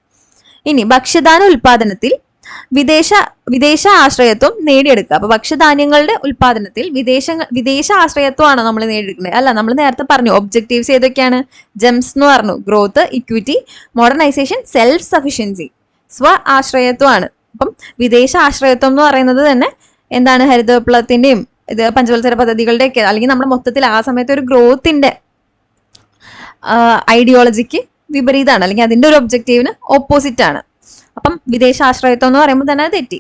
Speaker 1: ഇനി ഭക്ഷ്യധാന ഉൽപാദനത്തിൽ വിദേശ ആശ്രയത്വം നേടിയെടുക്കുക. അപ്പൊ ഭക്ഷ്യധാന്യങ്ങളുടെ ഉൽപാദനത്തിൽ വിദേശ ആശ്രയത്വമാണ് നമ്മൾ നേടിയെടുക്കുന്നത്. അല്ല, നമ്മൾ നേരത്തെ പറഞ്ഞു ഒബ്ജക്റ്റീവ്സ് ഏതൊക്കെയാണ്? ജെംസ് എന്ന് പറഞ്ഞു. Growth, equity, modernisation, self sufficiency. സ്വ ആശ്രയത്വമാണ്. അപ്പം വിദേശ ആശ്രയത്വം എന്ന് പറയുന്നത് തന്നെ എന്താണ്? ഹരിത വിപ്ലവത്തിന്റെയും ഇത് പഞ്ചവത്സര പദ്ധതികളുടെ ഒക്കെ അല്ലെങ്കിൽ നമ്മുടെ മൊത്തത്തിൽ ആ സമയത്ത് ഒരു ഗ്രോത്തിന്റെ ഐഡിയോളജിക്ക് വിപരീതമാണ്, അല്ലെങ്കിൽ അതിന്റെ ഒരു ഒബ്ജക്റ്റീവിന് ഓപ്പോസിറ്റ് ആണ്. അപ്പം വിദേശ ആശ്രയത്വം എന്ന് പറയുമ്പോൾ തന്നെ അത് തെറ്റി.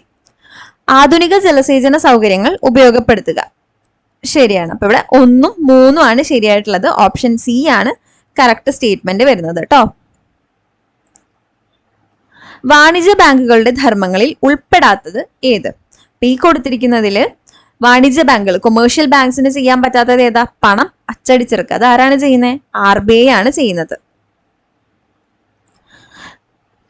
Speaker 1: ആധുനിക ജലസേചന സൗകര്യങ്ങൾ ഉപയോഗപ്പെടുത്തുക ശരിയാണ്. അപ്പൊ ഇവിടെ 1ഉം 3ഉം ആണ് ശരിയായിട്ടുള്ളത്. ഓപ്ഷൻ സി ആണ് കറക്റ്റ് സ്റ്റേറ്റ്മെന്റ് വരുന്നത് കേട്ടോ. വാണിജ്യ ബാങ്കുകളുടെ ധർമ്മങ്ങളിൽ ഉൾപ്പെടാത്തത് ഏത്? ഈ കൊടുത്തിരിക്കുന്നതില് വാണിജ്യ ബാങ്കുകൾ, കൊമേഴ്ഷ്യൽ ബാങ്ക്സിന് ചെയ്യാൻ പറ്റാത്തത് ഏതാ? പണം അച്ചടിച്ചിറക്കുക. അത് ആരാണ് ചെയ്യുന്നത്? RBI ആണ് ചെയ്യുന്നത്.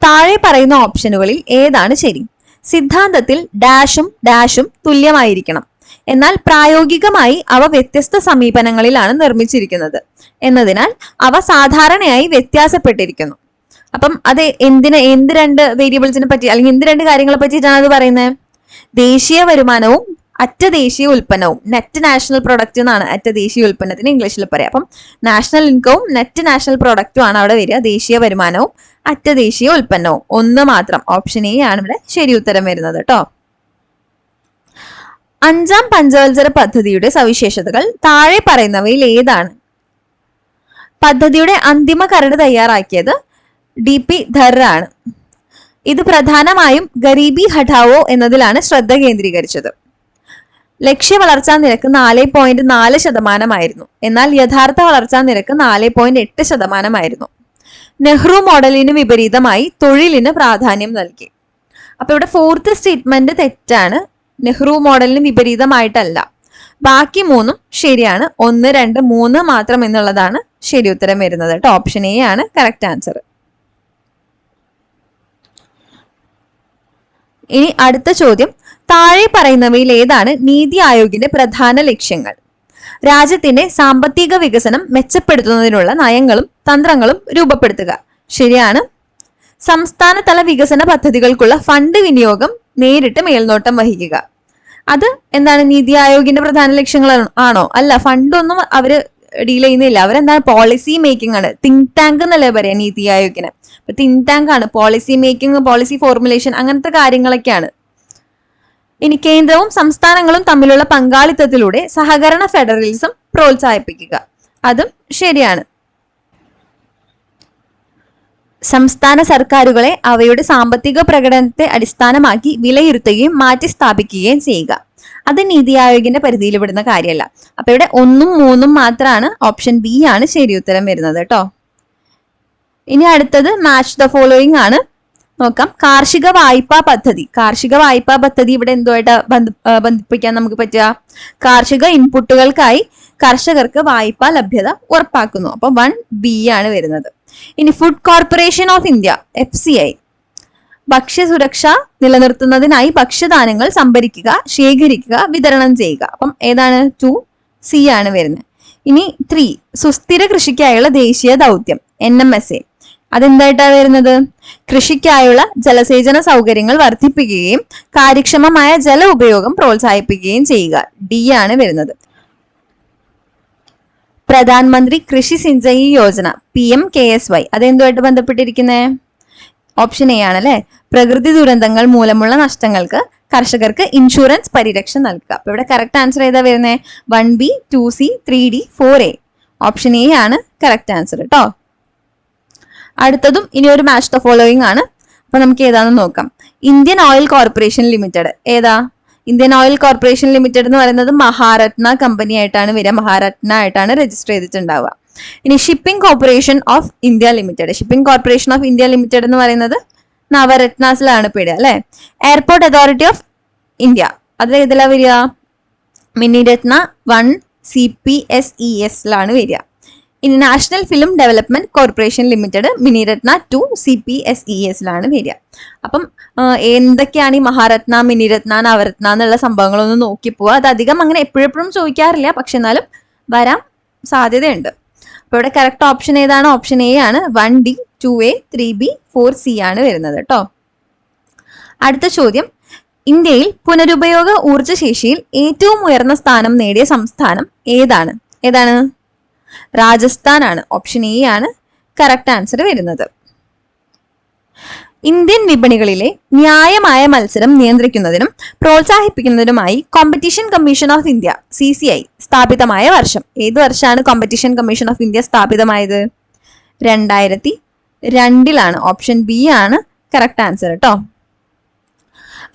Speaker 1: താഴെ പറയുന്ന ഓപ്ഷനുകളിൽ ഏതാണ് ശരി? സിദ്ധാന്തത്തിൽ ഡാഷും തുല്യമായിരിക്കണം, എന്നാൽ പ്രായോഗികമായി അവ വ്യത്യസ്ത സമീപനങ്ങളിലാണ് നിർമ്മിച്ചിരിക്കുന്നത് എന്നതിനാൽ അവ സാധാരണയായി വ്യത്യാസപ്പെട്ടിരിക്കുന്നു. അപ്പം അത് എന്ത് രണ്ട് വേരിയബിൾസിനെ പറ്റി അല്ലെങ്കിൽ എന്ത് രണ്ട് കാര്യങ്ങളെ പറ്റിയിട്ടാണ് അത് പറയുന്നത്? ദേശീയ വരുമാനവും അറ്റ ദേശീയ ഉൽപ്പന്നവും, നെറ്റ് നാഷണൽ പ്രൊഡക്റ്റ് എന്നാണ് അറ്റ ദേശീയ ഉൽപ്പന്നത്തിന് ഇംഗ്ലീഷിൽ പറയാം. അപ്പം നാഷണൽ ഇൻകവും നെറ്റ് നാഷണൽ പ്രൊഡക്റ്റും ആണ് അവിടെ വരിക. ദേശീയ വരുമാനവും അറ്റ ദേശീയ ഉൽപ്പന്നവും. 1 മാത്രം. ഓപ്ഷൻ എ ആണ് ഇവിടെ ശരി ഉത്തരം വരുന്നത് കേട്ടോ. 5ാം പഞ്ചവത്സര പദ്ധതിയുടെ സവിശേഷതകൾ താഴെ പറയുന്നവയിൽ ഏതാണ്? പദ്ധതിയുടെ അന്തിമ കരട് തയ്യാറാക്കിയത് DP ധർ ആണ്. ഇത് പ്രധാനമായും ഗരീബി ഹഠാവോ എന്നതിലാണ് ശ്രദ്ധ കേന്ദ്രീകരിച്ചത്. ലക്ഷ്യ വളർച്ചാ നിരക്ക് 4.4%, എന്നാൽ യഥാർത്ഥ വളർച്ചാ നിരക്ക് 4.8%. നെഹ്റു മോഡലിന് വിപരീതമായി തൊഴിലിന് പ്രാധാന്യം നൽകി. അപ്പൊ ഇവിടെ ഫോർത്ത് സ്റ്റേറ്റ്മെന്റ് തെറ്റാണ്, നെഹ്റു മോഡലിന് വിപരീതമായിട്ടല്ല. ബാക്കി മൂന്നും ശരിയാണ്. 1, 2, 3 മാത്രം എന്നുള്ളതാണ് ശരി ഉത്തരം വരുന്നത് കേട്ടോ. ഓപ്ഷൻ എ ആണ് കറക്റ്റ് ആൻസർ. ഇനി അടുത്ത ചോദ്യം, താഴെ പറയുന്നവയിൽ ഏതാണ് നീതി ആയോഗിന്റെ പ്രധാന ലക്ഷ്യങ്ങൾ? രാജ്യത്തിന്റെ സാമ്പത്തിക വികസനം മെച്ചപ്പെടുത്തുന്നതിനുള്ള നയങ്ങളും തന്ത്രങ്ങളും രൂപപ്പെടുത്തുക. ശരിയാണ്. സംസ്ഥാന തല വികസന പദ്ധതികൾക്കുള്ള ഫണ്ട് വിനിയോഗം നേരിട്ട് മേൽനോട്ടം വഹിക്കുക. അത് എന്താണ്, നീതി ആയോഗിന്റെ പ്രധാന ലക്ഷ്യങ്ങൾ ആണോ? അല്ല, ഫണ്ടൊന്നും അവര് ഡീൽ ചെയ്യുന്നില്ല. അവരെന്താണ്, പോളിസി മേക്കിംഗ് ആണ്. തിങ്ക് ടാങ്ക് എന്നല്ലേ പറയാ നീതി ആയോഗിനെ. അപ്പൊ തിങ്ക് ടാങ്ക് ആണ്, പോളിസി മേക്കിംഗ്, പോളിസി ഫോർമുലേഷൻ, അങ്ങനത്തെ കാര്യങ്ങളൊക്കെയാണ്. ഇനി കേന്ദ്രവും സംസ്ഥാനങ്ങളും തമ്മിലുള്ള പങ്കാളിത്തത്തിലൂടെ സഹകരണ ഫെഡറലിസം പ്രോത്സാഹിപ്പിക്കുക. അതും ശരിയാണ്. സംസ്ഥാന സർക്കാരുകളെ അവയുടെ സാമ്പത്തിക പ്രകടനത്തെ അടിസ്ഥാനമാക്കി വിലയിരുത്തുകയും മാറ്റി സ്ഥാപിക്കുകയും ചെയ്യുക. അത് നീതി ആയോഗിന്റെ പരിധിയിൽ പെടുന്ന കാര്യമല്ല. അപ്പൊ ഇവിടെ 1ഉം 3ഉം മാത്രമാണ്. ഓപ്ഷൻ ബി ആണ് ശരി ഉത്തരം വരുന്നത് കേട്ടോ. ഇനി അടുത്തത് മാച്ച് ദ ഫോളോയിങ് ആണ്. നോക്കാം. കാർഷിക വായ്പാ പദ്ധതി. കാർഷിക വായ്പാ പദ്ധതി ഇവിടെ എന്തുമായിട്ട് ബന്ധിപ്പിക്കാൻ നമുക്ക് പറ്റുക? കാർഷിക ഇൻപുട്ടുകൾക്കായി കർഷകർക്ക് വായ്പാ ലഭ്യത ഉറപ്പാക്കുന്നു. അപ്പൊ 1B ആണ് വരുന്നത്. ഇനി food corporation of India FCI ഭക്ഷ്യസുരക്ഷ നിലനിർത്തുന്നതിനായി ഭക്ഷ്യധാന്യങ്ങൾ സംഭരിക്കുക, ശേഖരിക്കുക, വിതരണം ചെയ്യുക. അപ്പം ഏതാണ്? 2C ആണ് വരുന്നത്. ഇനി 3 സുസ്ഥിര കൃഷിക്കായുള്ള ദേശീയ ദൗത്യം NMSA. അതെന്തായിട്ടാണ് വരുന്നത്? കൃഷിക്കായുള്ള ജലസേചന സൗകര്യങ്ങൾ വർദ്ധിപ്പിക്കുകയും കാര്യക്ഷമമായ ജല ഉപയോഗം പ്രോത്സാഹിപ്പിക്കുകയും ചെയ്യുക. D ആണ് വരുന്നത്. പ്രധാനമന്ത്രി കൃഷി സിഞ്ചയി യോജന PMKSY അതെന്തുമായിട്ട് ബന്ധപ്പെട്ടിരിക്കുന്നത്? ഓപ്ഷൻ എ ആണ് അല്ലെ. പ്രകൃതി ദുരന്തങ്ങൾ മൂലമുള്ള നഷ്ടങ്ങൾക്ക് കർഷകർക്ക് ഇൻഷുറൻസ് പരിരക്ഷ നൽകുക. അപ്പൊ ഇവിടെ കറക്റ്റ് ആൻസർ ഏതാ വരുന്നത്? 1B, 2C, 3D, 4A. Option A ആണ് കറക്റ്റ് ആൻസർ കേട്ടോ. അടുത്തതും ഇനി ഒരു മാച്ച് ദ ഫോളോയിങ് ആണ്. അപ്പൊ നമുക്ക് ഏതാണെന്ന് നോക്കാം. ഇന്ത്യൻ ഓയിൽ കോർപ്പറേഷൻ ലിമിറ്റഡ് ഏതാ? ഇന്ത്യൻ ഓയിൽ കോർപ്പറേഷൻ ലിമിറ്റഡ് എന്ന് പറയുന്നത് മഹാരത്ന കമ്പനി ആയിട്ടാണ് വരിക. മഹാരത്ന ആയിട്ടാണ് രജിസ്റ്റർ ചെയ്തിട്ടുണ്ടാവുക. ഇനി shipping corporation of India limited. Shipping corporation of India limited എന്ന് പറയുന്നത് നവരത്നാസിലാണ് പെടുക അല്ലെ. എയർപോർട്ട് അതോറിറ്റി ഓഫ് ഇന്ത്യ അത് ഏതിലാ വരിക? മിനിരത്ന 1 CPSES വരിക. ഇനി national film development corporation limited Miniratna 2 CPSES വരിക. അപ്പം എന്തൊക്കെയാണ് ഈ മഹാരത്ന, മിനിരത്ന, നവരത്ന എന്നുള്ള സംഭവങ്ങളൊന്ന് നോക്കി പോവുക. അത് അധികം അങ്ങനെ എപ്പോഴെപ്പോഴും ചോദിക്കാറില്ല, പക്ഷെ എന്നാലും വരാൻ സാധ്യതയുണ്ട്. അപ്പൊ ഇവിടെ കറക്റ്റ് ഓപ്ഷൻ ഏതാണ്? ഓപ്ഷൻ എ ആണ്. 1D, 2A, 3B, 4C ആണ് വരുന്നത് കേട്ടോ. അടുത്ത ചോദ്യം, ഇന്ത്യയിൽ പുനരുപയോഗ ഊർജ്ജശേഷിയിൽ ഏറ്റവും ഉയർന്ന സ്ഥാനം നേടിയ സംസ്ഥാനം ഏതാണ്? രാജസ്ഥാൻ ആണ്. ഓപ്ഷൻ എ ആണ് കറക്റ്റ് ആൻസർ വരുന്നത്. ഇന്ത്യൻ വിപണികളിലെ ന്യായമായ മത്സരം നിയന്ത്രിക്കുന്നതിനും പ്രോത്സാഹിപ്പിക്കുന്നതിനുമായി competition commission of India CCI സ്ഥാപിതമായ വർഷം. ഏത് വർഷമാണ് കോമ്പറ്റീഷൻ കമ്മീഷൻ ഓഫ് ഇന്ത്യ സ്ഥാപിതമായത്? 2002 ഓപ്ഷൻ ബി ആണ് കറക്റ്റ് ആൻസർ കേട്ടോ.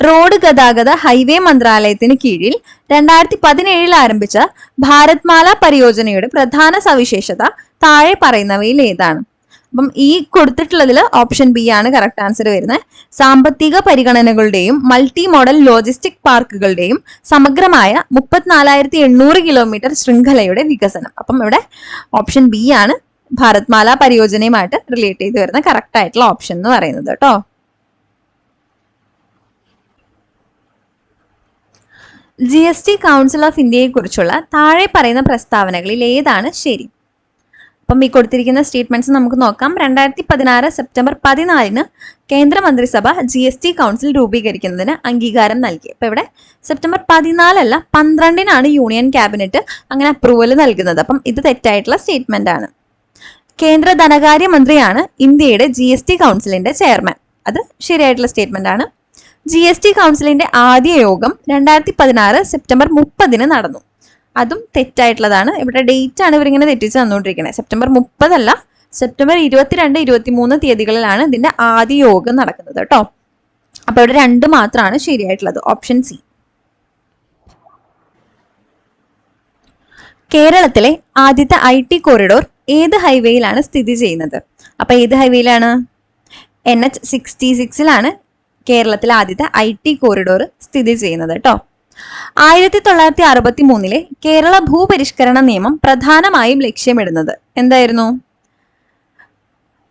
Speaker 1: റോഡ് ഗതാഗത ഹൈവേ മന്ത്രാലയത്തിന് കീഴിൽ 2017 ആരംഭിച്ച ഭാരത്മാല പരിയോജനയുടെ പ്രധാന സവിശേഷത താഴെ പറയുന്നവയിൽ ഏതാണ്? അപ്പം ഈ കൊടുത്തിട്ടുള്ളതിൽ ഓപ്ഷൻ ബി ആണ് കറക്റ്റ് ആൻസർ വരുന്നത്. സാമ്പത്തിക പരിഗണനകളുടെയും മൾട്ടി മോഡൽ ലോജിസ്റ്റിക് പാർക്കുകളുടെയും സമഗ്രമായ 34,800 കിലോമീറ്റർ ശൃംഖലയുടെ വികസനം. അപ്പം ഇവിടെ ഓപ്ഷൻ ബി ആണ് ഭാരത്മാല പരിയോജനയുമായിട്ട് റിലേറ്റ് ചെയ്ത് വരുന്ന കറക്റ്റ് ആയിട്ടുള്ള ഓപ്ഷൻ എന്ന് പറയുന്നത് കേട്ടോ. GST കൗൺസിൽ ഓഫ് ഇന്ത്യയെ കുറിച്ചുള്ള താഴെ പറയുന്ന പ്രസ്താവനകളിൽ ഏതാണ് ശരി? അപ്പം ഈ കൊടുത്തിരിക്കുന്ന സ്റ്റേറ്റ്മെന്റ്സ് നമുക്ക് നോക്കാം. 2016 സെപ്റ്റംബർ 14 കേന്ദ്രമന്ത്രിസഭ GST കൗൺസിൽ രൂപീകരിക്കുന്നതിന് അംഗീകാരം നൽകി. അപ്പൊ ഇവിടെ സെപ്റ്റംബർ 14 അല്ല 12 യൂണിയൻ ക്യാബിനറ്റ് അങ്ങനെ അപ്രൂവൽ നൽകുന്നത്. അപ്പം ഇത് തെറ്റായിട്ടുള്ള സ്റ്റേറ്റ്മെന്റ് ആണ്. കേന്ദ്ര ധനകാര്യ മന്ത്രിയാണ് ഇന്ത്യയുടെ GST കൗൺസിലിന്റെ ചെയർമാൻ. അത് ശരിയായിട്ടുള്ള സ്റ്റേറ്റ്മെന്റ് ആണ്. GST കൗൺസിലിന്റെ ആദ്യ യോഗം 2016 സെപ്റ്റംബർ 30 നടന്നു. അതും തെറ്റായിട്ടുള്ളതാണ്. ഇവിടെ ഡേറ്റ് ആണ് ഇവരിങ്ങനെ തെറ്റിച്ച് തന്നുകൊണ്ടിരിക്കുന്നത്. സെപ്റ്റംബർ 30 അല്ല, സെപ്റ്റംബർ 22, 23 തീയതികളിലാണ് ഇതിന്റെ ആദ്യ യോഗം നടക്കുന്നത് കേട്ടോ. അപ്പൊ ഇവിടെ 2 മാത്രമാണ് ശരിയായിട്ടുള്ളത്, ഓപ്ഷൻ സി. കേരളത്തിലെ ആദ്യത്തെ IT കോറിഡോർ ഏത് ഹൈവേയിലാണ് സ്ഥിതി ചെയ്യുന്നത്? അപ്പൊ ഏത് ഹൈവേയിലാണ്? NH-66 കേരളത്തിലെ ആദ്യത്തെ IT കോറിഡോർ സ്ഥിതി ചെയ്യുന്നത് കേട്ടോ. 1963 കേരള ഭൂപരിഷ്കരണ നിയമം പ്രധാനമായും ലക്ഷ്യമിടുന്നത് എന്തായിരുന്നു?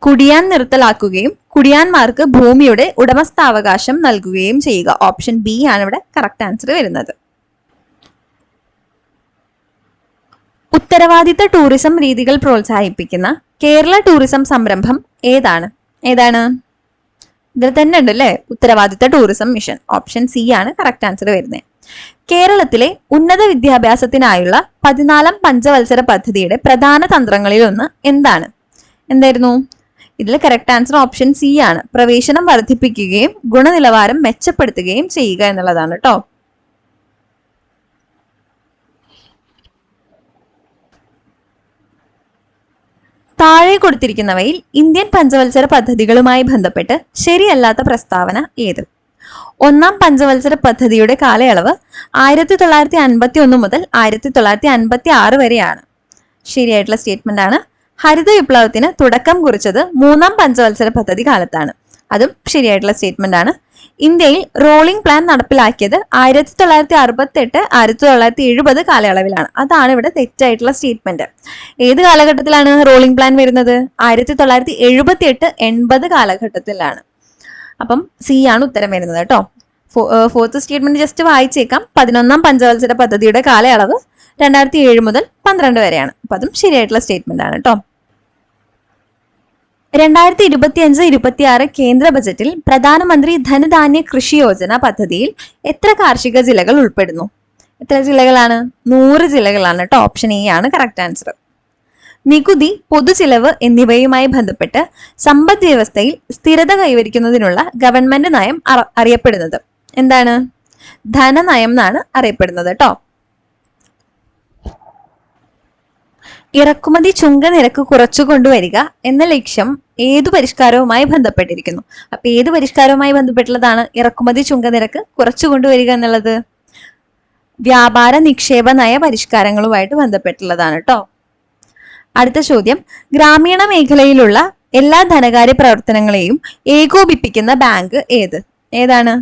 Speaker 1: കുടിയാൻ നിർത്തലാക്കുകയും കുടിയാന്മാർക്ക് ഭൂമിയുടെ ഉടമസ്ഥാവകാശം നൽകുകയും ചെയ്യുക. ഓപ്ഷൻ ബി ആണ് ഇവിടെ കറക്റ്റ് ആൻസർ വരുന്നത്. ഉത്തരവാദിത്ത ടൂറിസം രീതികൾ പ്രോത്സാഹിപ്പിക്കുന്ന കേരള ടൂറിസം സംരംഭം ഏതാണ്? ഇതിൽ തന്നെ ഉണ്ട് അല്ലേ, ഉത്തരവാദിത്ത ടൂറിസം മിഷൻ. ഓപ്ഷൻ സി ആണ് കറക്റ്റ് ആൻസർ വരുന്നത്. കേരളത്തിലെ ഉന്നത വിദ്യാഭ്യാസത്തിനായുള്ള 14ാം പഞ്ചവത്സര പദ്ധതിയുടെ പ്രധാന തന്ത്രങ്ങളിൽ ഒന്ന് എന്തായിരുന്നു? ഇതിൽ കറക്റ്റ് ആൻസർ ഓപ്ഷൻ സി ആണ്. പ്രവേശനം വർദ്ധിപ്പിക്കുകയും ഗുണനിലവാരം മെച്ചപ്പെടുത്തുകയും ചെയ്യുക എന്നുള്ളതാണ് കേട്ടോ. താഴെ കൊടുത്തിരിക്കുന്നവയിൽ ഇന്ത്യൻ പഞ്ചവത്സര പദ്ധതികളുമായി ബന്ധപ്പെട്ട് ശരിയല്ലാത്ത പ്രസ്താവന ഏത്? 1ാം പഞ്ചവത്സര പദ്ധതിയുടെ കാലയളവ് 1951 മുതൽ 1956 വരെയാണ്. ശരിയായിട്ടുള്ള സ്റ്റേറ്റ്മെന്റ് ആണ്. ഹരിത വിപ്ലവത്തിന് തുടക്കം കുറിച്ചത് 3ാം പഞ്ചവത്സര പദ്ധതി കാലത്താണ്. അതും ശരിയായിട്ടുള്ള സ്റ്റേറ്റ്മെന്റ് ആണ്. ഇന്ത്യയിൽ റോളിംഗ് പ്ലാൻ നടപ്പിലാക്കിയത് 1968 1970 കാലയളവിലാണ്. അതാണ് ഇവിടെ തെറ്റായിട്ടുള്ള സ്റ്റേറ്റ്മെന്റ്. ഏത് കാലഘട്ടത്തിലാണ് റോളിംഗ് പ്ലാൻ വരുന്നത്? 1978 80 കാലഘട്ടത്തിലാണ്. അപ്പം സി ആണ് ഉത്തരം വരുന്നത് കേട്ടോ. ഫോർത്ത് സ്റ്റേറ്റ്മെന്റ് ജസ്റ്റ് വായിച്ചേക്കാം. 11ാം പഞ്ചവത്സര പദ്ധതിയുടെ കാലയളവ് 2007 മുതൽ 12 വരെയാണ്. അപ്പൊ അതും ശരിയായിട്ടുള്ള സ്റ്റേറ്റ്മെന്റ് ആണ് കേട്ടോ. 2025-26 കേന്ദ്ര ബജറ്റിൽ പ്രധാനമന്ത്രി ധനധാന്യ കൃഷി യോജന പദ്ധതിയിൽ എത്ര കാർഷിക ജില്ലകൾ ഉൾപ്പെടുന്നു? എത്ര ജില്ലകളാണ്? 100 ജില്ലകളാണ് കേട്ടോ. ഓപ്ഷൻ എ ആണ് കറക്റ്റ് ആൻസർ. നികുതി, പൊതുചിലവ് എന്നിവയുമായി ബന്ധപ്പെട്ട് സമ്പദ് വ്യവസ്ഥയിൽ സ്ഥിരത കൈവരിക്കുന്നതിനുള്ള ഗവൺമെന്റ് നയം അറിയപ്പെടുന്നത് എന്താണ്? ധനനയം എന്നാണ് അറിയപ്പെടുന്നത് കേട്ടോ. ഇറക്കുമതി ചുങ്ക നിരക്ക് കുറച്ചു കൊണ്ടുവരിക എന്ന ലക്ഷ്യം ഏതു പരിഷ്കാരവുമായി ബന്ധപ്പെട്ടിരിക്കുന്നു? അപ്പൊ ഏത് പരിഷ്കാരവുമായി ബന്ധപ്പെട്ടുള്ളതാണ് ഇറക്കുമതി ചുങ്ക നിരക്ക് കുറച്ചു കൊണ്ടുവരിക എന്നുള്ളത്? വ്യാപാര നിക്ഷേപ നയ പരിഷ്കാരങ്ങളുമായിട്ട് ബന്ധപ്പെട്ടുള്ളതാണ് കേട്ടോ. അടുത്ത ചോദ്യം, ഗ്രാമീണ മേഖലയിലുള്ള എല്ലാ ധനകാര്യ പ്രവർത്തനങ്ങളെയും ഏകോപിപ്പിക്കുന്ന ബാങ്ക് ഏതാണ്?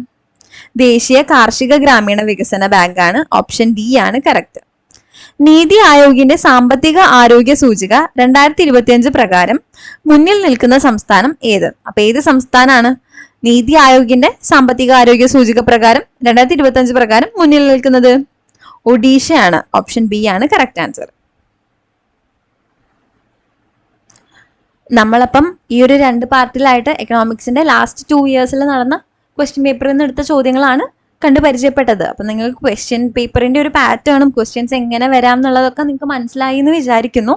Speaker 1: ദേശീയ കാർഷിക ഗ്രാമീണ വികസന ബാങ്ക് ആണ്. ഓപ്ഷൻ ഡി ആണ് കറക്റ്റ്. നീതി ആയോഗിന്റെ സാമ്പത്തിക ആരോഗ്യ സൂചിക 2025 പ്രകാരം മുന്നിൽ നിൽക്കുന്ന സംസ്ഥാനം ഏത്? അപ്പൊ ഏത് സംസ്ഥാനമാണ് നീതി ആയോഗിന്റെ സാമ്പത്തിക ആരോഗ്യ സൂചിക പ്രകാരം 2025 പ്രകാരം മുന്നിൽ നിൽക്കുന്നത്? ഒഡീഷയാണ്. ഓപ്ഷൻ ബി ആണ് കറക്റ്റ് ആൻസർ. നമ്മളപ്പം ഈ ഒരു 2 പാർട്ടിലായിട്ട് എക്കണോമിക്സിന്റെ ലാസ്റ്റ് 2 ഇയേഴ്സിൽ നടന്ന ക്വസ്റ്റ്യൻ പേപ്പറിൽ നിന്ന് എടുത്ത ചോദ്യങ്ങളാണ് കണ്ടു പരിചയപ്പെട്ടത്. അപ്പൊ നിങ്ങൾക്ക് ക്വസ്റ്റ്യൻ പേപ്പറിന്റെ ഒരു പാറ്റേണും ക്വസ്റ്റ്യൻസ് എങ്ങനെ വരാം എന്നുള്ളതൊക്കെ നിങ്ങൾക്ക് മനസ്സിലായി എന്ന് വിചാരിക്കുന്നു.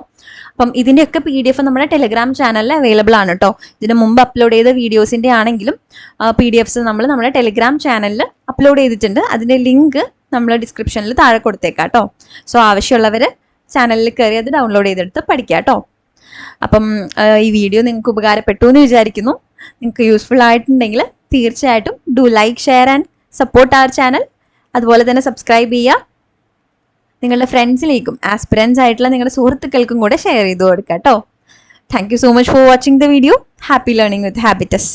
Speaker 1: അപ്പം ഇതിന്റെയൊക്കെ PDF നമ്മുടെ ടെലിഗ്രാം ചാനലിൽ അവൈലബിൾ ആണ് കേട്ടോ. ഇതിന് മുമ്പ് അപ്ലോഡ് ചെയ്ത വീഡിയോസിന്റെ ആണെങ്കിലും PDFs നമ്മൾ നമ്മുടെ ടെലിഗ്രാം ചാനലിൽ അപ്ലോഡ് ചെയ്തിട്ടുണ്ട്. അതിന്റെ ലിങ്ക് നമ്മൾ ഡിസ്ക്രിപ്ഷനിൽ താഴെ കൊടുത്തേക്കാം കേട്ടോ. സോ ആവശ്യമുള്ളവർ ചാനലിൽ കയറി അത് ഡൗൺലോഡ് ചെയ്തെടുത്ത് പഠിക്കാം കേട്ടോ. അപ്പം ഈ വീഡിയോ നിങ്ങൾക്ക് ഉപകാരപ്പെട്ടു എന്ന് വിചാരിക്കുന്നു. നിങ്ങൾക്ക് യൂസ്ഫുൾ ആയിട്ടുണ്ടെങ്കിൽ തീർച്ചയായിട്ടും do like, share and support our channel. അതുപോലെ തന്നെ സബ്സ്ക്രൈബ് ചെയ്യുക. നിങ്ങളുടെ ഫ്രണ്ട്സിലേക്കും ആസ്പിറൻസ് ആയിട്ടുള്ള നിങ്ങളുടെ സുഹൃത്തുക്കൾക്കും കൂടെ ഷെയർ ചെയ്ത് കൊടുക്കുക കേട്ടോ. Thank you so much for watching the video. Happy learning with habits.